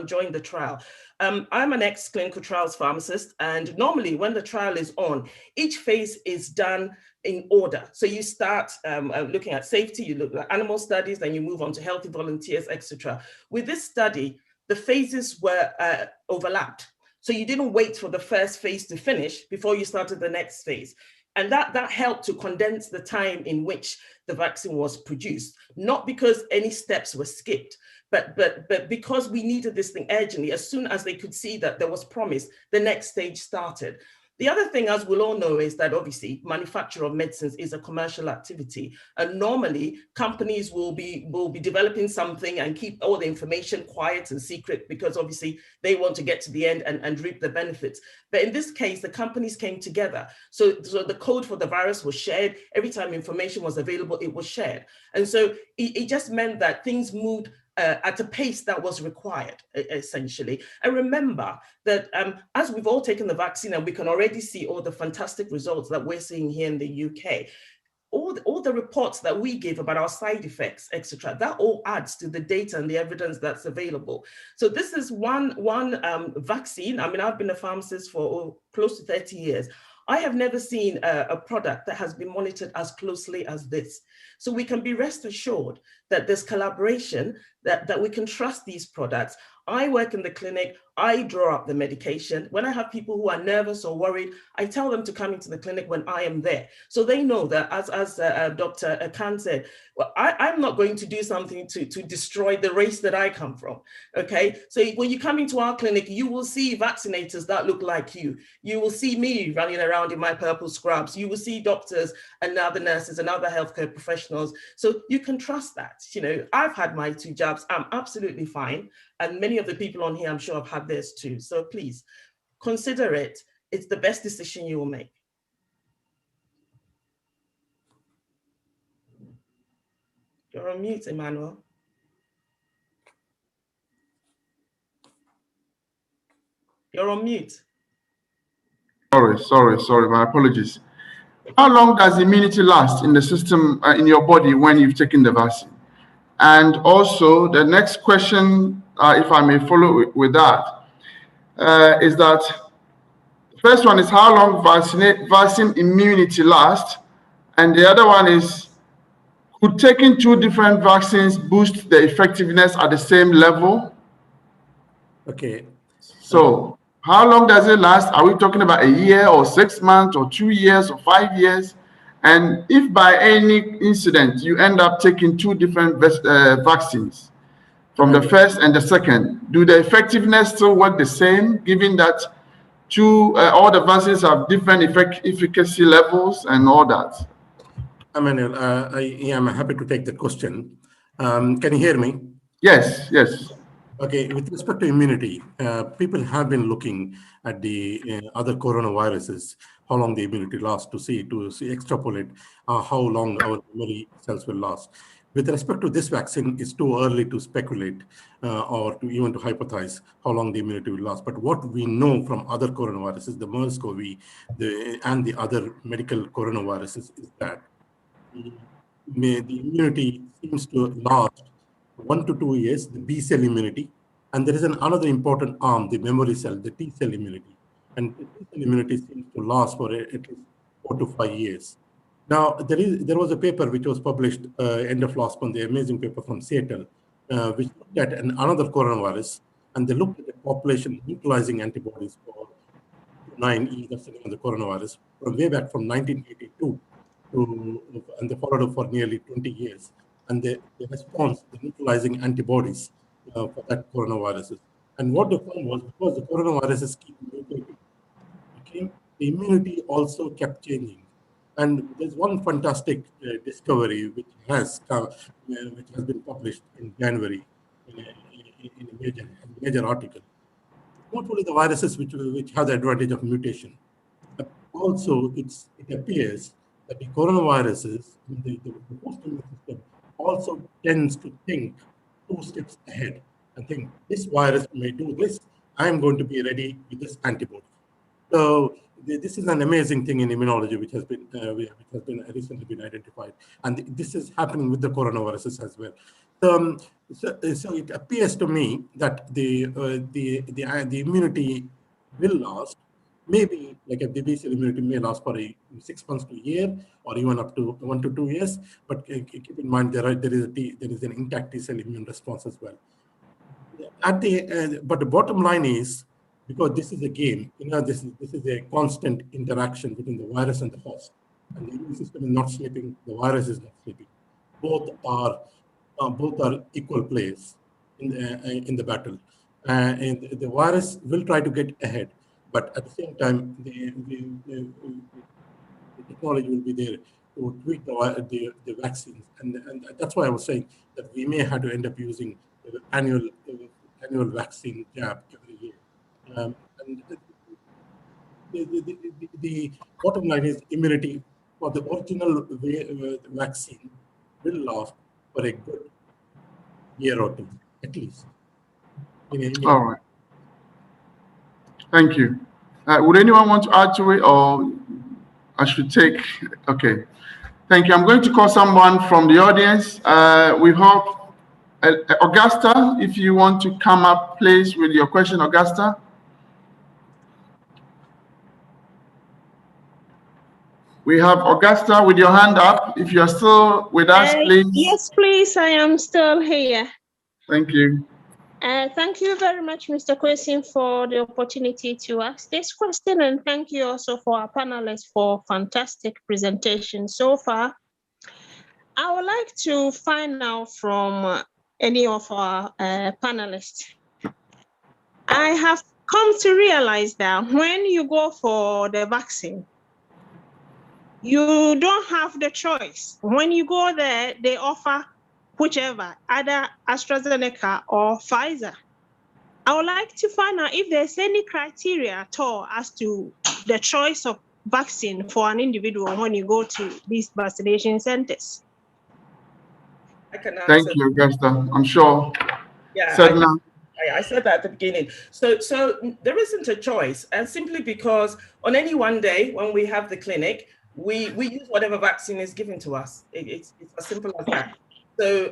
join the trial. I'm an ex-clinical trials pharmacist, and normally when the trial is on, each phase is done in order. So you start looking at safety, you look at animal studies, then you move on to healthy volunteers, etc. With this study, the phases were overlapped. So you didn't wait for the first phase to finish before you started the next phase. And that helped to condense the time in which the vaccine was produced, not because any steps were skipped, but because we needed this thing urgently. As soon as they could see that there was promise, the next stage started. The other thing, as we'll all know, is that obviously manufacture of medicines is a commercial activity, and normally companies will be developing something and keep all the information quiet and secret because obviously they want to get to the end and reap the benefits. But in this case, the companies came together. So the code for the virus was shared. Every time information was available, it was shared. And so it just meant that things moved at a pace that was required, essentially. And remember that as we've all taken the vaccine and we can already see all the fantastic results that we're seeing here in the UK, all the reports that we give about our side effects, etc., that all adds to the data and the evidence that's available. So this is one vaccine. I mean, I've been a pharmacist for close to 30 years. I have never seen a product that has been monitored as closely as this. So we can be rest assured that there's collaboration, that we can trust these products. I work in the clinic, I draw up the medication. When I have people who are nervous or worried, I tell them to come into the clinic when I am there. So they know that, as Dr. Khan said, well, I'm not going to do something to destroy the race that I come from, okay? So when you come into our clinic, you will see vaccinators that look like you. You will see me running around in my purple scrubs. You will see doctors and other nurses and other healthcare professionals. So you can trust that. You know, I've had my 2 jabs. I'm absolutely fine. And many of the people on here, I'm sure, have had theirs too. So please consider it. It's the best decision you will make. You're on mute, Emmanuel. You're on mute. Sorry, my apologies. How long does immunity last in the system, in your body when you've taken the vaccine? And also the next question, if I may follow with that, is that the first one is how long vaccine immunity lasts? And the other one is, could taking 2 different vaccines boost the effectiveness at the same level? Okay. So how long does it last? Are we talking about a year or 6 months or 2 years or 5 years? And if by any incident you end up taking 2 different vaccines from the first and the second, do the effectiveness still work the same, given that all the vaccines have different efficacy levels and all that? Emmanuel, I am happy to take the question. Can you hear me? Yes. Okay, with respect to immunity, people have been looking at the other coronaviruses, how long the immunity lasts to see extrapolate how long our memory cells will last. With respect to this vaccine, it's too early to speculate or even to hypothesize how long the immunity will last. But what we know from other coronaviruses, the MERS-CoV and the other medical coronaviruses, is that the immunity seems to last 1 to 2 years, the B cell immunity. And there is another important arm, the memory cell, the T cell immunity. And the T cell immunity seems to last for at least 4 to 5 years. Now, there was a paper which was published end of last month, the amazing paper from Seattle, which looked at another coronavirus, and they looked at the population neutralizing antibodies for 9E, that's the name of the coronavirus, from way back from 1982 and they followed up for nearly 20 years. And the response, the neutralizing antibodies for that coronavirus. And what they found was, because the coronaviruses keep mutating, okay, the immunity also kept changing. And there's one fantastic discovery which has been published in January in a major article. Not only the viruses which have the advantage of mutation, but also it appears that the coronaviruses, the host immune system, also tends to think 2 steps ahead and think, this virus may do this, I'm going to be ready with this antibody. So this is an amazing thing in immunology which has been recently been identified, and this is happening with the coronaviruses as well. So it appears to me that the immunity will last. Maybe like a B cell immunity may last for 6 months to a year, or even up to 1 to 2 years. But keep in mind there is an intact T cell immune response as well. But the bottom line is, because this is a game, this is a constant interaction between the virus and the host, and the immune system is not sleeping, the virus is not sleeping. Both are equal players in the battle, and the virus will try to get ahead. But at the same time, the technology will be there to tweak the vaccines, and that's why I was saying that we may have to end up using the annual vaccine jab every year. And the bottom line is immunity for the original vaccine will last for a good year or two, at least. All right. Thank you. Would anyone want to add to it, or I should take? Okay. Thank you. I'm going to call someone from the audience. We hope Augusta, if you want to come up, please, with your question, Augusta. We have Augusta with your hand up. If you're still with us, please. Yes, please. I am still here. Thank you. Thank you very much, Mr. Kwesi, for the opportunity to ask this question, and thank you also for our panelists for fantastic presentation so far. I would like to find out from any of our panelists. I have come to realize that when you go for the vaccine, you don't have the choice. When you go there, they offer whichever, either AstraZeneca or Pfizer. I would like to find out if there's any criteria at all as to the choice of vaccine for an individual when you go to these vaccination centers. I can answer. Thank you, Augusta. I'm sure. Yeah, I said that at the beginning. So there isn't a choice, and simply because on any one day when we have the clinic, we use whatever vaccine is given to us. It's as simple as that. So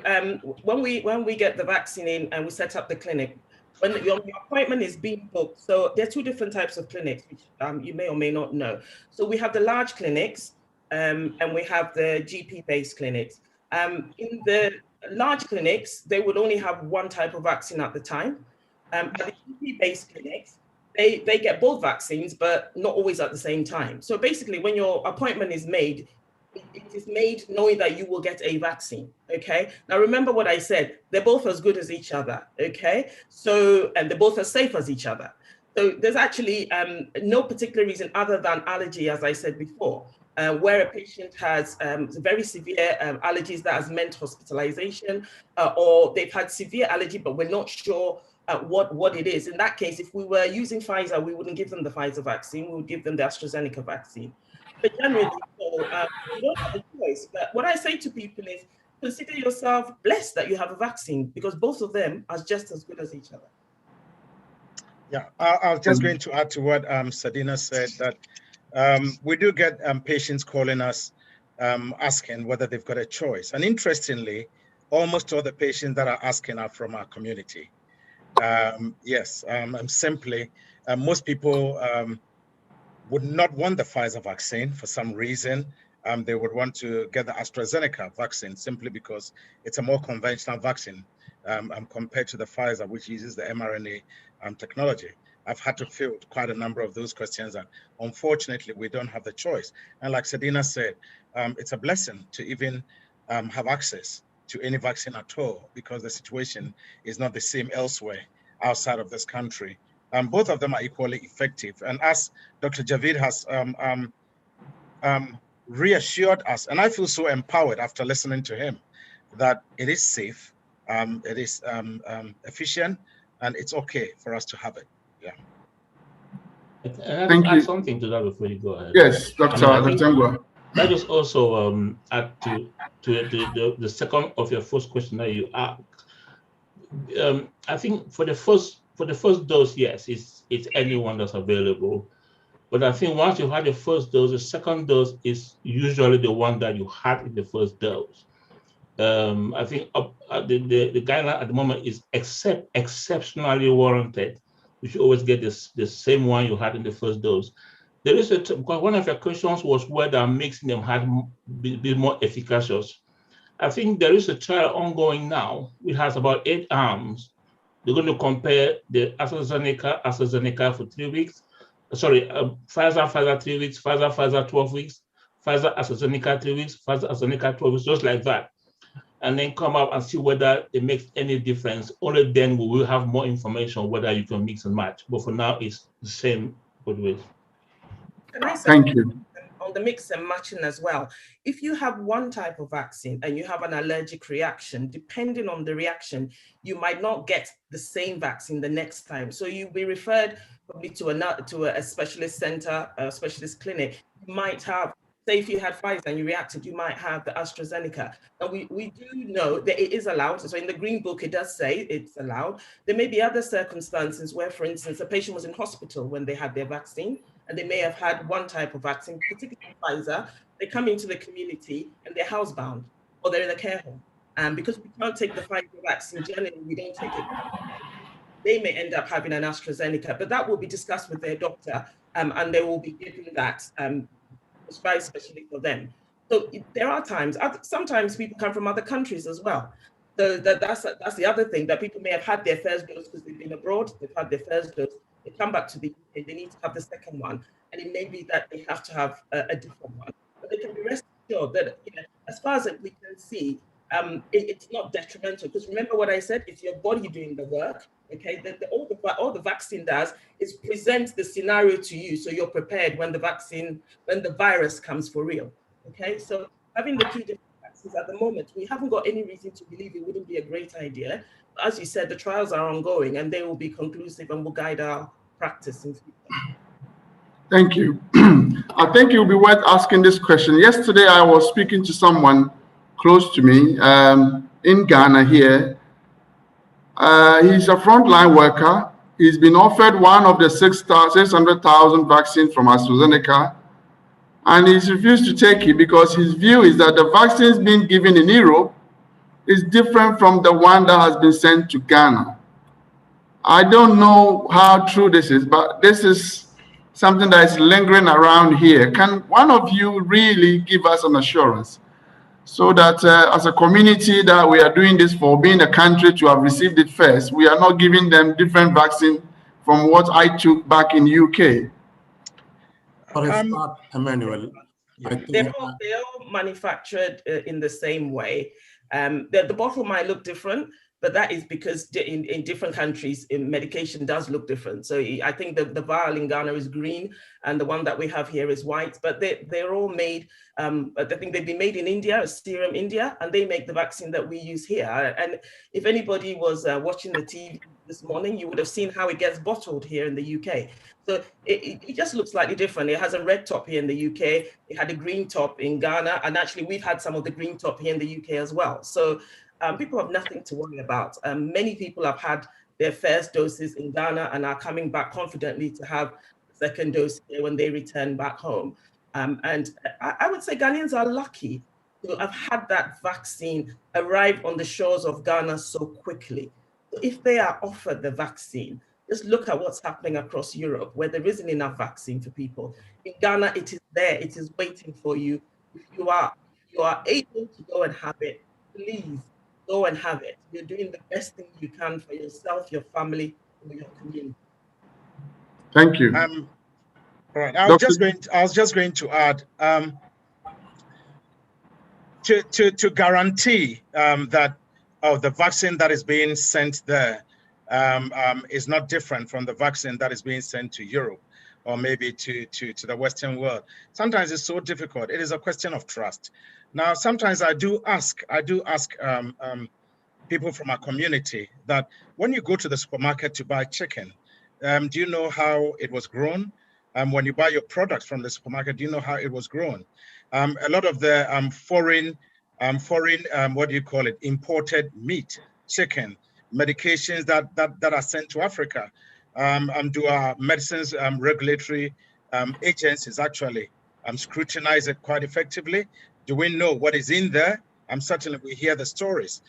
when we get the vaccine in and we set up the clinic, when your appointment is being booked, so there are two different types of clinics, which you may or may not know. So we have the large clinics and we have the GP-based clinics. In the large clinics, they would only have one type of vaccine at the time. At the GP-based clinics, they get both vaccines, but not always at the same time. So basically, when your appointment is made, it is made knowing that you will get a vaccine, okay? Now, remember what I said, they're both as good as each other, okay? So, and they're both as safe as each other. So there's actually no particular reason other than allergy, as I said before, where a patient has very severe allergies that has meant hospitalization, or they've had severe allergy, but we're not sure what it is. In that case, if we were using Pfizer, we wouldn't give them the Pfizer vaccine, we would give them the AstraZeneca vaccine. But generally, you don't have a choice. But what I say to people is, consider yourself blessed that you have a vaccine, because both of them are just as good as each other. Yeah, I was just going to add to what Sadina said, that we do get patients calling us asking whether they've got a choice. And interestingly, almost all the patients that are asking are from our community. Yes, simply, most people would not want the Pfizer vaccine for some reason. They would want to get the AstraZeneca vaccine simply because it's a more conventional vaccine compared to the Pfizer, which uses the mRNA technology. I've had to field quite a number of those questions, and unfortunately, we don't have the choice. And like Sadina said, it's a blessing to even have access to any vaccine at all, because the situation is not the same elsewhere outside of this country. Both of them are equally effective. And as Dr. Javid has reassured us, and I feel so empowered after listening to him, that it is safe, it is efficient, and it's okay for us to have it. Yeah. Thank you. Add something to that before you go ahead. Yes, Dr. Ngwa. That is also add to the second of your first question that you asked. I think for the first dose, yes, it's anyone that's available. But I think once you had the first dose, the second dose is usually the one that you had in the first dose. I think the guideline at the moment is exceptionally warranted. You should always get the same one you had in the first dose. There is because one of your questions was whether mixing them had be more efficacious. I think there is a trial ongoing now. It has about 8 arms. They're going to compare the AstraZeneca for 3 weeks. Sorry, Pfizer 3 weeks, Pfizer 12 weeks, Pfizer AstraZeneca 3 weeks, Pfizer AstraZeneca 12 weeks, just like that. And then come up and see whether it makes any difference. Only then we will have more information whether you can mix and match. But for now, it's the same Goodwill. Can I say Thank you. on the mix and matching as well? If you have one type of vaccine and you have an allergic reaction, depending on the reaction, you might not get the same vaccine the next time. So you'll be referred probably to a specialist center, a specialist clinic. You might have, say if you had Pfizer and you reacted, you might have the AstraZeneca. And we do know that it is allowed. So in the Green Book, it does say it's allowed. There may be other circumstances where, for instance, a patient was in hospital when they had their vaccine, and they may have had one type of vaccine, particularly Pfizer. They come into the community and they're housebound or they're in a care home. And because we can't take the Pfizer vaccine, generally we don't take it. They may end up having an AstraZeneca, but that will be discussed with their doctor, and they will be given that prescribed especially for them. So there are times, sometimes people come from other countries as well. So that's the other thing, that people may have had their first dose because they've been abroad, they've had their first dose, they come back to the UK, they need to have the second one, and it may be that they have to have a different one. But they can be rest assured that, as far as we can see, it's not detrimental, because remember what I said, it's your body doing the work. Okay, all the vaccine does is present the scenario to you, so you're prepared when the virus comes for real. Okay, so having the two different vaccines at the moment, we haven't got any reason to believe it wouldn't be a great idea. As you said, the trials are ongoing and they will be conclusive and will guide our practice in future. Thank you. I think it will be worth asking this question. Yesterday, I was speaking to someone close to me in Ghana here. He's a frontline worker. He's been offered one of the 600,000 vaccines from AstraZeneca, and he's refused to take it because his view is that the vaccines being given in Europe is different from the one that has been sent to Ghana. I don't know how true this is, but this is something that is lingering around here. Can one of you really give us an assurance so that as a community that we are doing this for, being a country to have received it first, we are not giving them different vaccine from what I took back in UK? For a start, Emmanuel, I think they're all manufactured in the same way. The bottle might look different, but that is because in different countries, medication does look different. So I think the vial in Ghana is green and the one that we have here is white, but they're all made, I think they've been made in India, Serum India, and they make the vaccine that we use here. And if anybody was watching the TV this morning, you would have seen how it gets bottled here in the UK. So it just looks slightly different. It has a red top here in the UK. It had a green top in Ghana. And actually, we've had some of the green top here in the UK as well. So people have nothing to worry about. Many people have had their first doses in Ghana and are coming back confidently to have the second dose here when they return back home. And I would say Ghanaians are lucky to have had that vaccine arrive on the shores of Ghana so quickly. So if they are offered the vaccine, just look at what's happening across Europe, where there isn't enough vaccine for people. In Ghana, it is there, it is waiting for you. If you are able to go and have it, please go and have it. You're doing the best thing you can for yourself, your family, and your community. Thank you. All right. I was just going to add to guarantee that the vaccine that is being sent there is not different from the vaccine that is being sent to Europe or maybe to the Western world. Sometimes it's so difficult. It is a question of trust. Now, sometimes I do ask people from our community that when you go to the supermarket to buy chicken, do you know how it was grown? When you buy your products from the supermarket, do you know how it was grown? A lot of the foreign, what do you call it, imported meat, chicken, medications that are sent to Africa, do our medicines regulatory agencies actually scrutinize it quite effectively? Do we know what is in there? Certainly we hear the stories.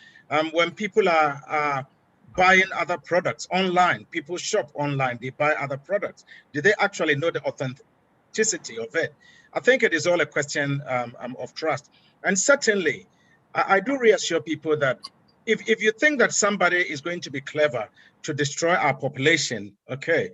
When people are buying other products online, people shop online, they buy other products. Do they actually know the authenticity of it? I think it is all a question of trust. And certainly, I do reassure people that if you think that somebody is going to be clever to destroy our population, okay,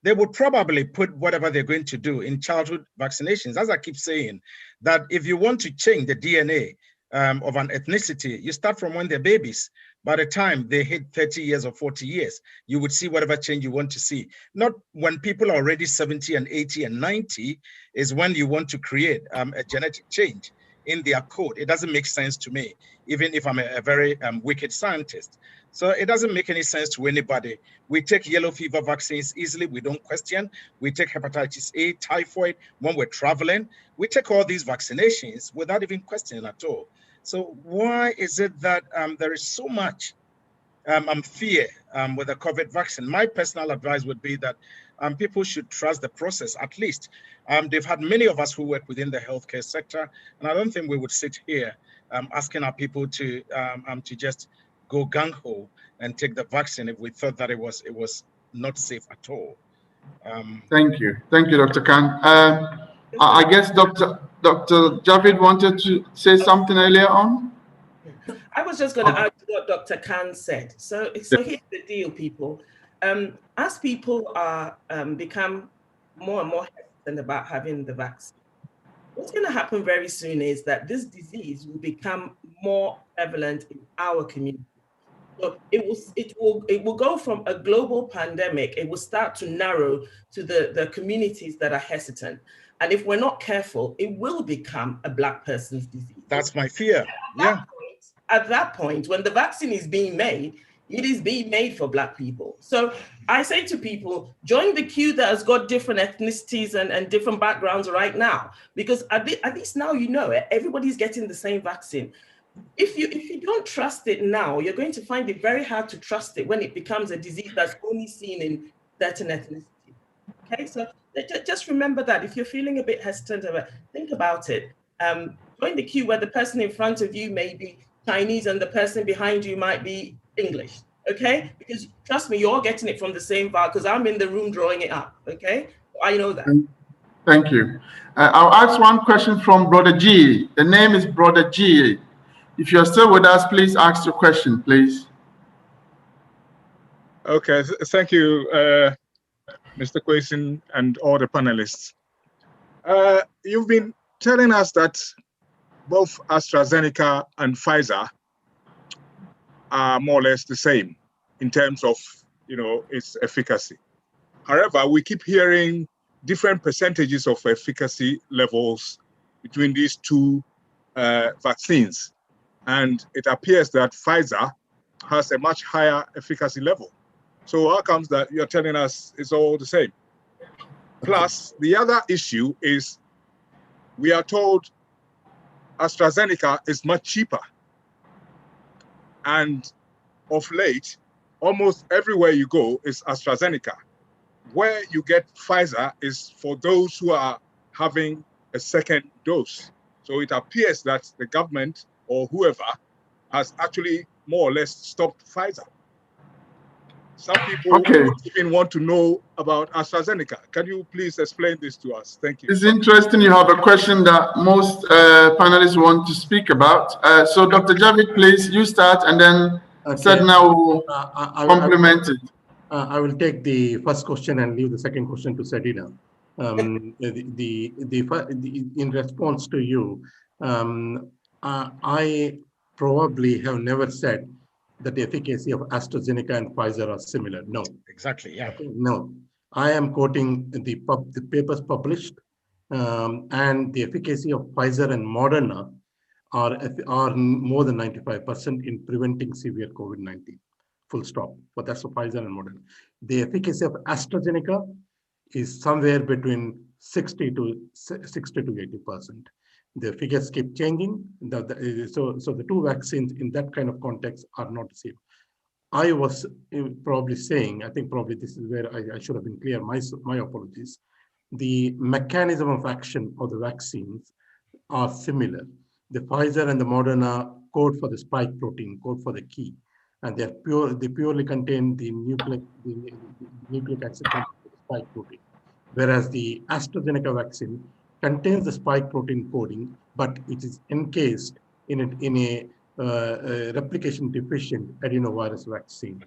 they would probably put whatever they're going to do in childhood vaccinations. As I keep saying, that if you want to change the DNA of an ethnicity, you start from when they're babies. By the time they hit 30 years or 40 years, you would see whatever change you want to see. Not when people are already 70 and 80 and 90 is when you want to create a genetic change in their code. It doesn't make sense to me, even if I'm a very wicked scientist. So it doesn't make any sense to anybody. We take yellow fever vaccines easily. We don't question. We take hepatitis A, typhoid when we're traveling. We take all these vaccinations without even questioning at all. So why is it that there is so much fear with the COVID vaccine? My personal advice would be that people should trust the process at least. They've had many of us who work within the healthcare sector, and I don't think we would sit here asking our people to just go gung-ho and take the vaccine if we thought that it was not safe at all. Thank you, Dr. Khan. I guess Dr. Javid wanted to say something earlier on. I was just going to add to what Dr. Khan said. So here's the deal, people. As people are become more and more hesitant about having the vaccine, what's going to happen very soon is that this disease will become more prevalent in our community. So it will go from a global pandemic. It will start to narrow to the communities that are hesitant. And if we're not careful, it will become a Black person's disease. That's my fear. Yeah. At that point, when the vaccine is being made, it is being made for Black people. So I say to people, join the queue that has got different ethnicities and different backgrounds right now, because at least now you know it, everybody's getting the same vaccine. If you don't trust it now, you're going to find it very hard to trust it when it becomes a disease that's only seen in certain ethnicity. Okay, so just remember that if you're feeling a bit hesitant about it, think about it. Join the queue where the person in front of you may be Chinese and the person behind you might be English. Okay, because trust me, you're all getting it from the same vial because I'm in the room drawing it up. Okay, I know that. Thank you. I'll ask one question from Brother G. The name is Brother G. If you're still with us, please ask your question, please. Okay, thank you, Mr. Kwesi and all the panelists. You've been telling us that both AstraZeneca and Pfizer are more or less the same in terms of, its efficacy. However, we keep hearing different percentages of efficacy levels between these two vaccines. And it appears that Pfizer has a much higher efficacy level. So how comes that you're telling us it's all the same? Plus, the other issue is we are told AstraZeneca is much cheaper. And of late, almost everywhere you go is AstraZeneca. Where you get Pfizer is for those who are having a second dose. So it appears that the government or whoever has actually more or less stopped Pfizer. Some people even want to know about AstraZeneca. Can you please explain this to us? Thank you. It's interesting. You have a question that most panelists want to speak about. So Dr. Javid, please, you start and then Sedna will complement it. I will take the first question and leave the second question to Sedina. In response to you, I probably have never said that the efficacy of AstraZeneca and Pfizer are similar. No. Exactly, yeah. No. I am quoting the papers published, and the efficacy of Pfizer and Moderna are more than 95% in preventing severe COVID-19. Full stop. But that's for Pfizer and Moderna. The efficacy of AstraZeneca is somewhere between 60 to 80%. The figures keep changing. So the two vaccines in that kind of context are not the same. I was probably saying, I think probably this is where I should have been clear, my apologies. The mechanism of action of the vaccines are similar. The Pfizer and the Moderna code for the spike protein, code for the key, and they purely contain the nucleic acid spike protein. Whereas the AstraZeneca vaccine contains the spike protein coding, but it is encased in a replication deficient adenovirus vaccine.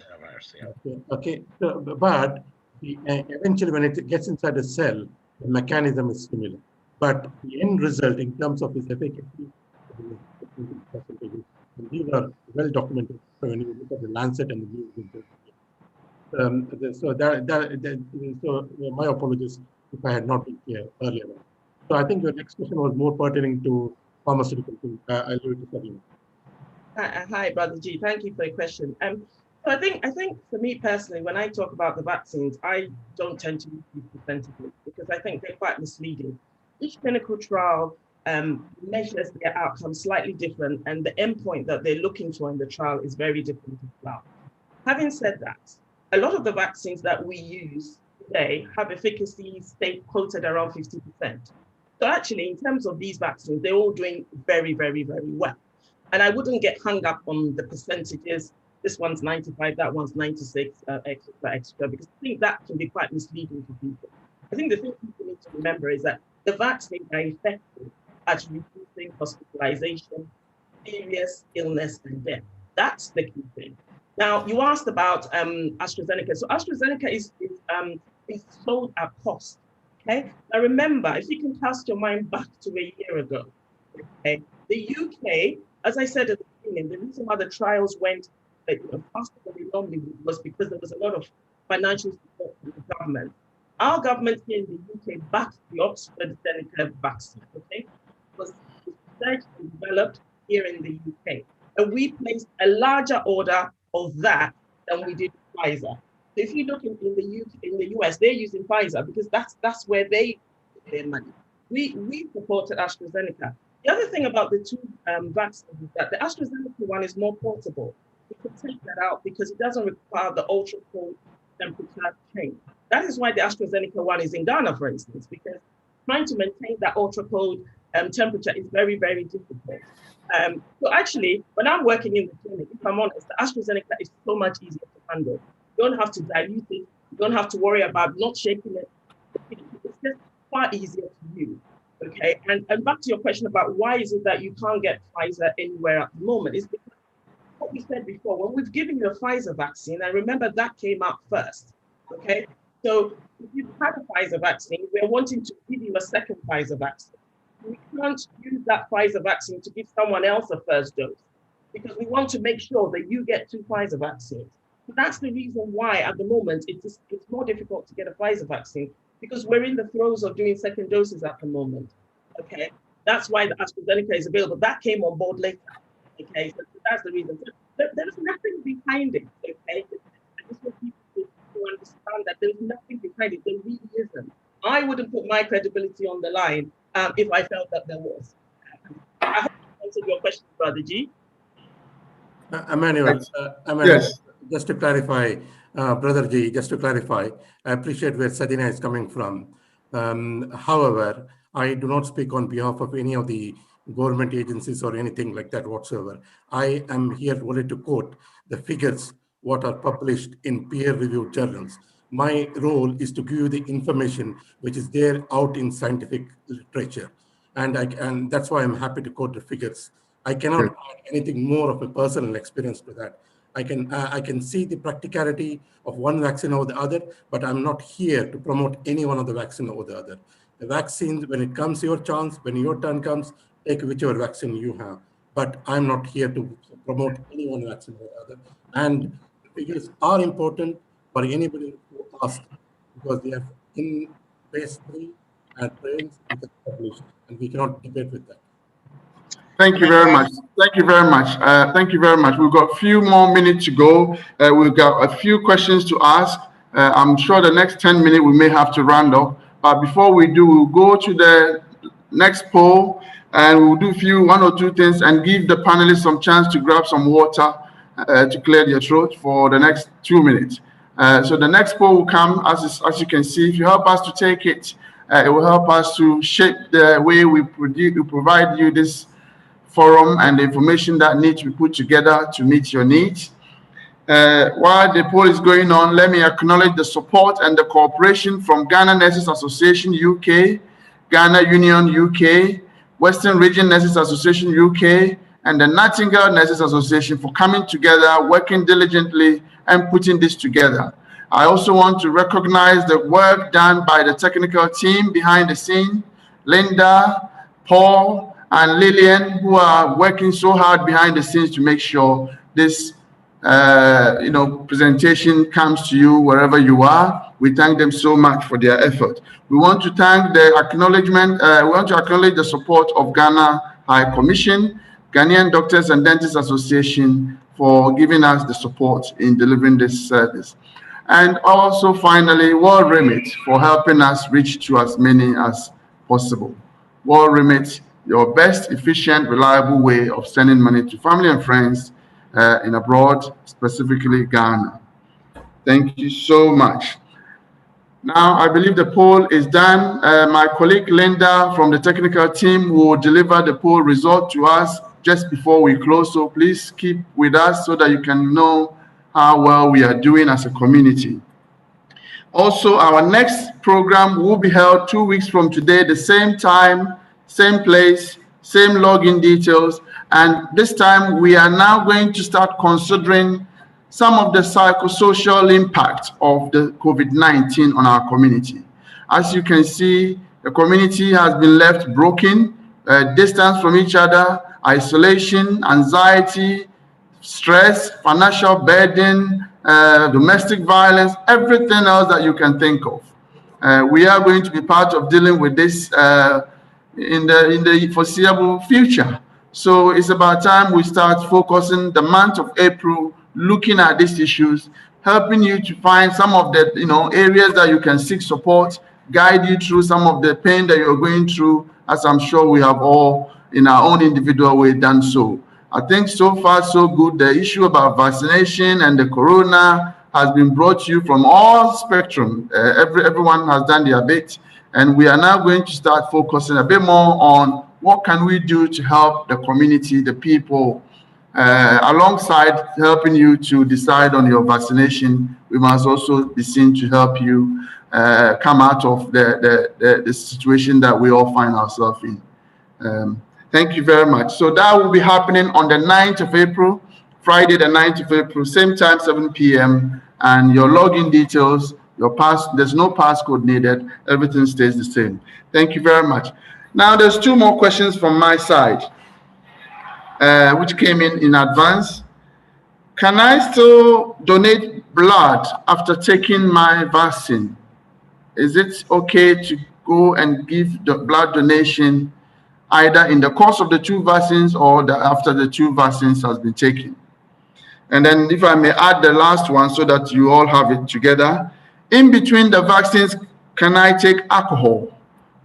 Okay. So, but eventually when it gets inside a cell, the mechanism is similar. But the end result in terms of its efficacy And these are well documented when you look at the Lancet and the News. So my apologies if I had not been here earlier. So I think your next question was more pertaining to pharmaceutical things. I'll leave it to Sabina. Hi, Brother G. Thank you for your question. So I think for me personally, when I talk about the vaccines, I don't tend to use percentages because I think they're quite misleading. Each clinical trial measures their outcome slightly different, and the endpoint that they're looking for in the trial is very different as well. Having said that, a lot of the vaccines that we use today have efficacy quoted around 50%. So actually, in terms of these vaccines, they're all doing very, very, very well. And I wouldn't get hung up on the percentages. This one's 95, that one's 96, extra, because I think that can be quite misleading to people. I think the thing people need to remember is that the vaccines are effective at reducing hospitalization, serious illness, and death. That's the key thing. Now, you asked about AstraZeneca. So AstraZeneca is sold at cost. Okay. Now remember, if you can cast your mind back to a year ago, okay, the UK, as I said at the beginning, the reason why the trials went faster than they normally would was because there was a lot of financial support from the government. Our government here in the UK backed the AstraZeneca vaccine. Okay, it was researched and developed here in the UK, and we placed a larger order of that than we did Pfizer. So if you look in the US, they're using Pfizer because that's where they put their money. We supported AstraZeneca. The other thing about the two vaccines is that the AstraZeneca one is more portable. You can take that out because it doesn't require the ultra cold temperature change. That is why the AstraZeneca one is in Ghana, for instance, because trying to maintain that ultra cold temperature is very, very difficult. So actually, when I'm working in the clinic, if I'm honest, the AstraZeneca is so much easier to handle. You don't have to dilute it. You don't have to worry about not shaking it. It's just far easier to use. Okay, and back to your question about why is it that you can't get Pfizer anywhere at the moment, is because what we said before, when we've given you a Pfizer vaccine, and remember that came out first. Okay, so if you've had a Pfizer vaccine, we're wanting to give you a second Pfizer vaccine. We can't use that Pfizer vaccine to give someone else a first dose because we want to make sure that you get 2 Pfizer vaccines. So that's the reason why at the moment it's more difficult to get a Pfizer vaccine because we're in the throes of doing second doses at the moment. Okay, that's why the AstraZeneca is available. That came on board later. Okay, so that's the reason. So there's nothing behind it. Okay, I just want people to understand that there's nothing behind it. There really isn't. I wouldn't put my credibility on the line if I felt that there was. I hope I answered your question, Brother G. Emmanuel, Yes. just to clarify, Brother G, just to clarify, I appreciate where Sadina is coming from. However, I do not speak on behalf of any of the government agencies or anything like that whatsoever. I am here only to quote the figures what are published in peer-reviewed journals. My role is to give you the information which is there out in scientific literature. And that's why I'm happy to quote the figures. I cannot add anything more of a personal experience to that. I can see the practicality of one vaccine over the other, but I'm not here to promote any one of the vaccine over the other. The vaccines, when it comes your chance, when your turn comes, take whichever vaccine you have. But I'm not here to promote any one vaccine over the other. And the figures are important for anybody who asks because they are in phase 3 and trials with established, and we cannot debate with that. Thank you very much. Thank you very much. Thank you very much. We've got a few more minutes to go. We've got a few questions to ask. I'm sure the next 10 minutes we may have to round up. But before we do, we'll go to the next poll and we'll do one or two things and give the panelists some chance to grab some water to clear their throat for the next 2 minutes. So the next poll will come, as you can see. If you help us to take it, it will help us to shape the way we provide you this forum and the information that needs to be put together to meet your needs. While the poll is going on, let me acknowledge the support and the cooperation from Ghana Nurses Association UK, Ghana Union UK, Western Region Nurses Association UK, and the Nightingale Nurses Association for coming together, working diligently, and putting this together. I also want to recognize the work done by the technical team behind the scene, Linda, Paul, and Lillian, who are working so hard behind the scenes to make sure this presentation comes to you wherever you are. We thank them so much for their effort. We want to thank the acknowledgement. We want to acknowledge the support of Ghana High Commission, Ghanaian Doctors and Dentists Association for giving us the support in delivering this service. And also finally, World Remit for helping us reach to as many as possible. World Remit, your best, efficient, reliable way of sending money to family and friends in abroad, specifically Ghana. Thank you so much. Now, I believe the poll is done. My colleague Linda from the technical team will deliver the poll result to us just before we close. So please keep with us so that you can know how well we are doing as a community. Also, our next program will be held 2 weeks from today, the same time, same place, same login details. And this time we are now going to start considering some of the psychosocial impact of the COVID-19 on our community. As you can see, the community has been left broken, distance from each other, isolation, anxiety, stress, financial burden, domestic violence, everything else that you can think of. We are going to be part of dealing with this in the foreseeable future. So it's about time we start focusing the month of April, looking at these issues, helping you to find some of the areas that you can seek support, guide you through some of the pain that you're going through, as I'm sure we have all in our own individual way done so. I think so far so good. The issue about vaccination and the corona has been brought to you from all spectrum. Everyone has done their bit, and we are now going to start focusing a bit more on what can we do to help the community, the people, alongside helping you to decide on your vaccination. We must also be seen to help you come out of the situation that we all find ourselves in. Thank you very much. So that will be happening on the 9th of April, Friday the 9th of April, same time, 7 p.m. And your login details, there's no passcode needed. Everything stays the same. Thank you very much. Now, there's 2 more questions from my side, which came in advance. Can I still donate blood after taking my vaccine? Is it okay to go and give the blood donation either in the course of the 2 vaccines or after the 2 vaccines has been taken? And then if I may add the last one so that you all have it together. In between the vaccines, can I take alcohol?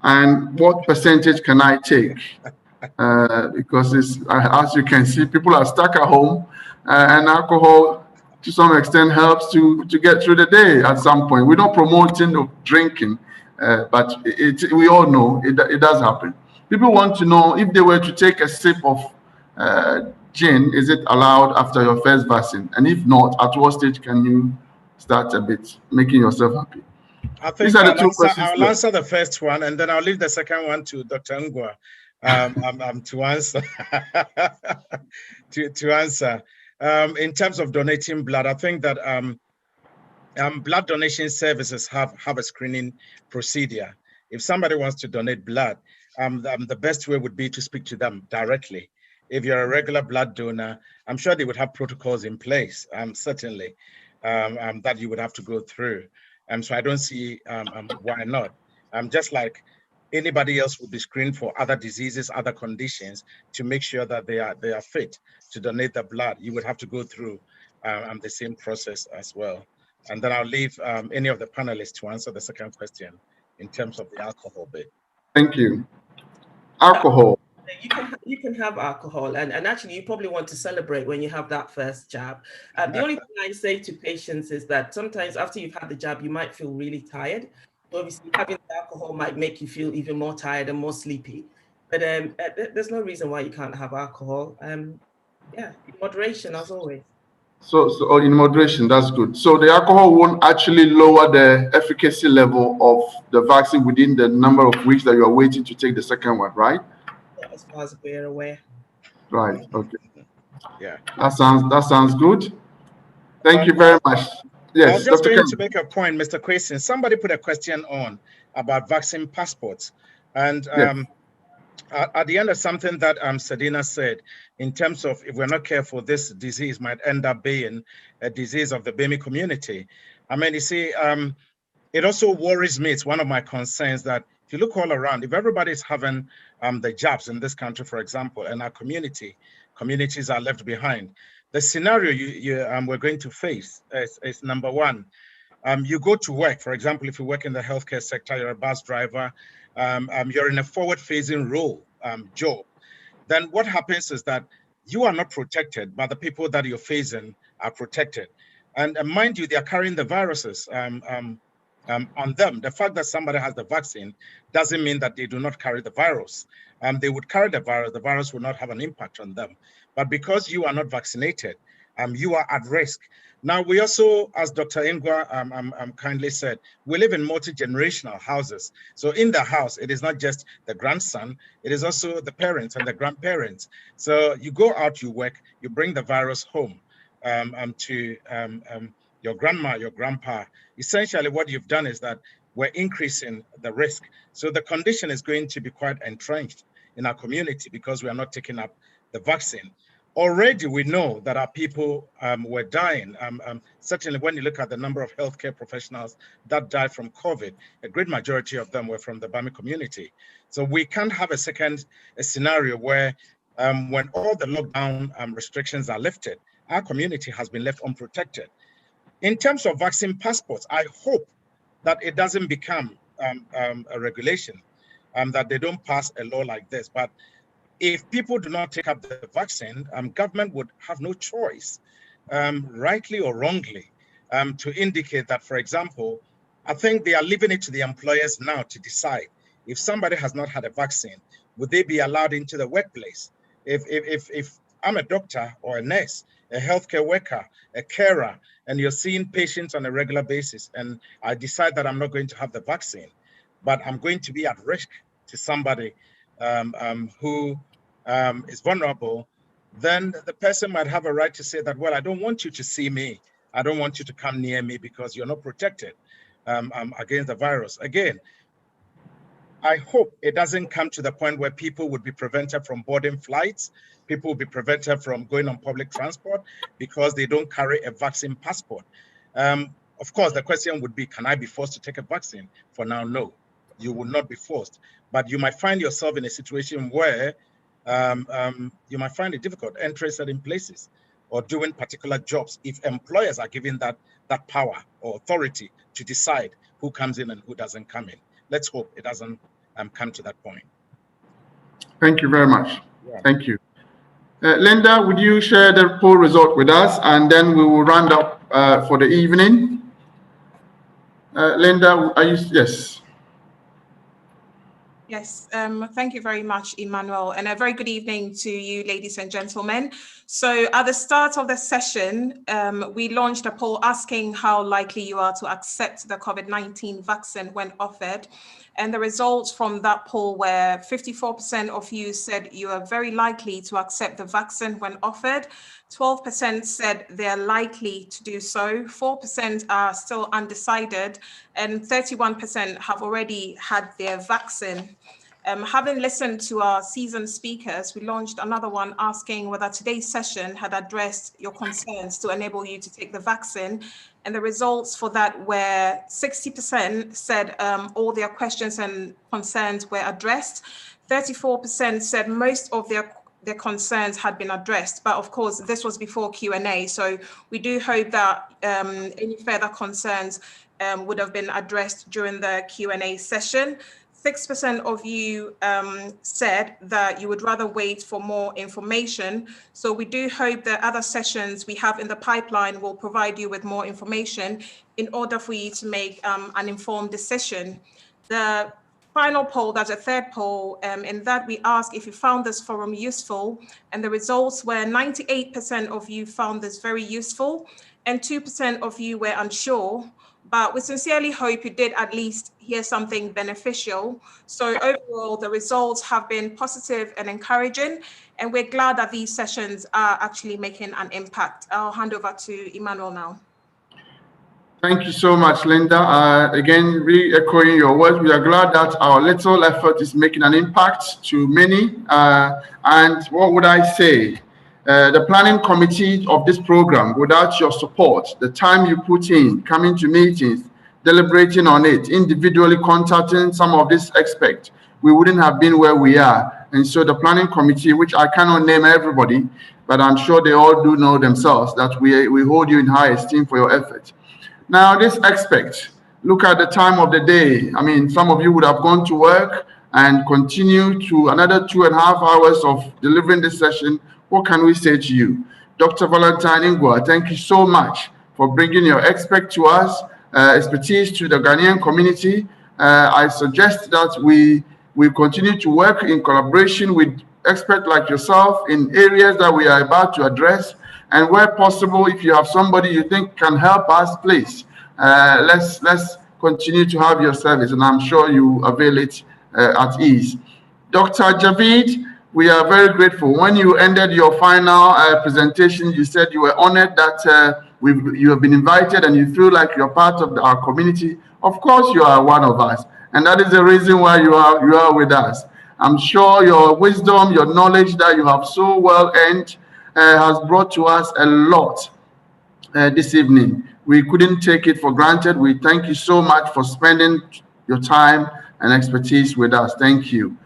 And what percentage can I take? Because as you can see, people are stuck at home, and alcohol to some extent helps to get through the day at some point. We're not promoting drinking, but we all know it does happen. People want to know if they were to take a sip of gin, is it allowed after your first vaccine? And if not, at what stage can you start a bit making yourself happy? I think I'll answer the first one, and then I'll leave the second one to Dr. Ngwa to answer. to answer. In terms of donating blood, I think that blood donation services have a screening procedure. If somebody wants to donate blood, the best way would be to speak to them directly. If you're a regular blood donor, I'm sure they would have protocols in place, certainly, that you would have to go through. So I don't see why not. Just like anybody else would be screened for other diseases, other conditions, to make sure that they are fit to donate the blood, you would have to go through the same process as well. And then I'll leave any of the panelists to answer the second question in terms of the alcohol bit. Thank you. Alcohol. You can have alcohol, and actually you probably want to celebrate when you have that first jab. The only thing I say to patients is that sometimes after you've had the jab, you might feel really tired. Obviously, having the alcohol might make you feel even more tired and more sleepy. But there's no reason why you can't have alcohol. Yeah, in moderation as always. So in moderation, that's good. So the alcohol won't actually lower the efficacy level of the vaccine within the number of weeks that you are waiting to take the second one, right? Yeah, as far as we're aware. Right. Okay. Yeah. That sounds good. Thank you very much. Yes. I was just going to make a point, Mr. Kwesi. Somebody put a question on about vaccine passports, and at the end of something that Sadina said, in terms of if we're not careful, this disease might end up being a disease of the Bemi community. I mean, you see, it also worries me. It's one of my concerns that if you look all around, if everybody's having the jobs in this country, for example, and our communities are left behind, the scenario we're going to face is number one. You go to work, for example, if you work in the healthcare sector, you're a bus driver, you're in a forward-facing role job, then what happens is that you are not protected, but the people that you're facing are protected. And mind you, they are carrying the viruses on them. The fact that somebody has the vaccine doesn't mean that they do not carry the virus. They would carry the virus will not have an impact on them. But because you are not vaccinated, you are at risk. Now, we also, as Dr. Ingwa kindly said, we live in multi-generational houses. So in the house, it is not just the grandson, it is also the parents and the grandparents. So you go out, you work, you bring the virus home to your grandma, your grandpa. Essentially, what you've done is that we're increasing the risk. So the condition is going to be quite entrenched in our community because we are not taking up the vaccine. Already, we know that our people were dying. Certainly, when you look at the number of healthcare professionals that died from COVID, a great majority of them were from the Bami community. So we can't have a scenario where when all the lockdown restrictions are lifted, our community has been left unprotected. In terms of vaccine passports, I hope that it doesn't become a regulation, that they don't pass a law like this. But if people do not take up the vaccine, government would have no choice, rightly or wrongly, to indicate that, for example, I think they are leaving it to the employers now to decide if somebody has not had a vaccine, would they be allowed into the workplace? If I'm a doctor or a nurse, a healthcare worker, a carer, and you're seeing patients on a regular basis, and I decide that I'm not going to have the vaccine, but I'm going to be at risk to somebody who is vulnerable, then the person might have a right to say that, well, I don't want you to see me. I don't want you to come near me because you're not protected against the virus. Again, I hope it doesn't come to the point where people would be prevented from boarding flights. People will be prevented from going on public transport because they don't carry a vaccine passport. Of course, the question would be, can I be forced to take a vaccine? For now, no, you will not be forced. But you might find yourself in a situation where you might find it difficult entering certain places or doing particular jobs if employers are given that power or authority to decide who comes in and who doesn't come in. Let's hope it doesn't come to that point. Thank you very much. Yeah. Thank you. Linda, would you share the poll result with us, and then we will round up for the evening? Linda, are you? Yes. Yes, thank you very much, Emmanuel, and a very good evening to you, ladies and gentlemen. So at the start of the session, we launched a poll asking how likely you are to accept the COVID-19 vaccine when offered. And the results from that poll were 54% of you said you are very likely to accept the vaccine when offered. 12% said they're likely to do so. 4% are still undecided, and 31% have already had their vaccine. Having listened to our seasoned speakers, we launched another one asking whether today's session had addressed your concerns to enable you to take the vaccine. And the results for that were 60% said all their questions and concerns were addressed. 34% said most of their concerns had been addressed, but of course this was before Q&A, so we do hope that any further concerns would have been addressed during the Q&A session. 6% of you said that you would rather wait for more information. So we do hope that other sessions we have in the pipeline will provide you with more information in order for you to make an informed decision. The final poll, that's a third poll, in that we ask if you found this forum useful, and the results were 98% of you found this very useful, and 2% of you were unsure. But we sincerely hope you did at least hear something beneficial. So overall, the results have been positive and encouraging, and we're glad that these sessions are actually making an impact. I'll hand over to Emmanuel now. Thank you so much, Linda. Again, re-echoing your words, we are glad that our little effort is making an impact to many. And what would I say? The planning committee of this program, without your support, the time you put in, coming to meetings, deliberating on it, individually contacting some of these experts, we wouldn't have been where we are. And so the planning committee, which I cannot name everybody, but I'm sure they all do know themselves that we hold you in high esteem for your effort. Now, this aspect, look at the time of the day. I mean, some of you would have gone to work and continue to another 2.5 hours of delivering this session. What can we say to you? Dr. Valentine Ingwa, thank you so much for bringing your expertise to the Ghanaian community. I suggest that we continue to work in collaboration with experts like yourself in areas that we are about to address. And where possible, if you have somebody you think can help us, please, let's continue to have your service, and I'm sure you avail it at ease. Dr. Javid, we are very grateful. When you ended your final presentation, you said you were honored that you have been invited and you feel like you're part of our community. Of course, you are one of us, and that is the reason why you are with us. I'm sure your wisdom, your knowledge that you have so well earned has brought to us a lot this evening. We couldn't take it for granted. We thank you so much for spending your time and expertise with us. Thank you.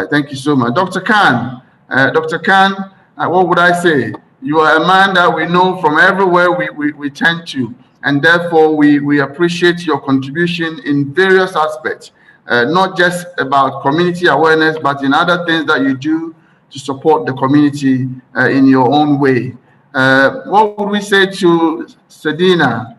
Thank you so much. Dr. Khan, what would I say? You are a man that we know from everywhere we tend to, and therefore we appreciate your contribution in various aspects, not just about community awareness, but in other things that you do to support the community in your own way. What would we say to Sedina?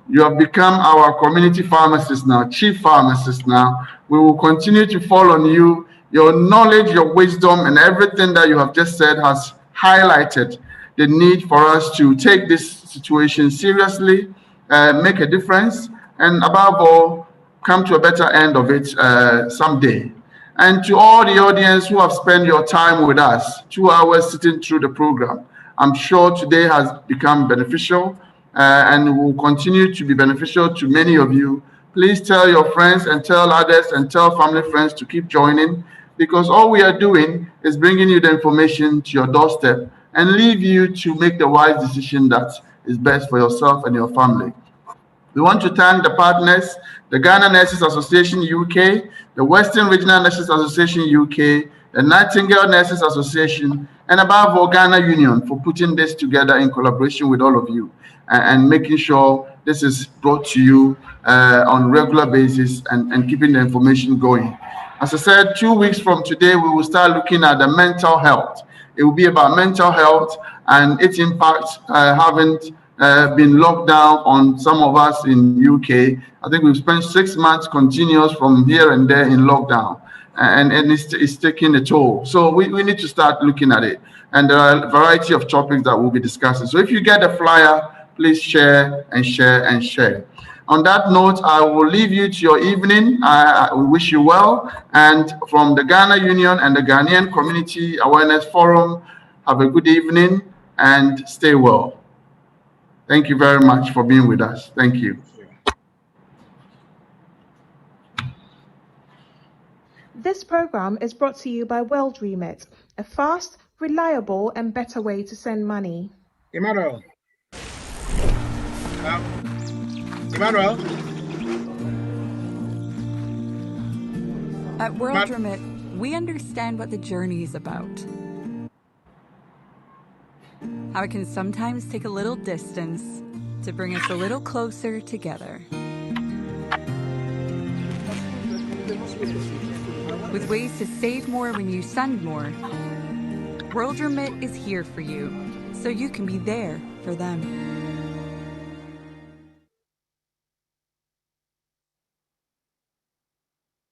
You have become our community pharmacist now, chief pharmacist now. We will continue to fall on you. Your knowledge, your wisdom, and everything that you have just said has highlighted the need for us to take this situation seriously, make a difference, and above all, come to a better end of it someday. And to all the audience who have spent your time with us, 2 hours sitting through the program, I'm sure today has become beneficial and will continue to be beneficial to many of you. Please tell your friends and tell others and tell family friends to keep joining, because all we are doing is bringing you the information to your doorstep and leave you to make the wise decision that is best for yourself and your family. We want to thank the partners, the Ghana Nurses Association UK, the Western Regional Nurses Association UK, the Nightingale Nurses Association, and above all, Ghana Union for putting this together in collaboration with all of you and making sure this is brought to you on a regular basis and keeping the information going. As I said, 2 weeks from today, we will start looking at the mental health. It will be about mental health and its impact having been locked down on some of us in UK. I think we've spent 6 months continuous from here and there in lockdown, and it's taking a toll. So we need to start looking at it. And there are a variety of topics that we'll be discussing. So if you get a flyer, please share and share and share. On that note, I will leave you to your evening. We wish you well. And from the Ghana Union and the Ghanaian Community Awareness Forum, have a good evening and stay well. Thank you very much for being with us. Thank you. This program is brought to you by World Remit, a fast, reliable, and better way to send money. Emmanuel. At World Remit, we understand what the journey is about. How it can sometimes take a little distance to bring us a little closer together. With ways to save more when you send more, World Remit is here for you, so you can be there for them.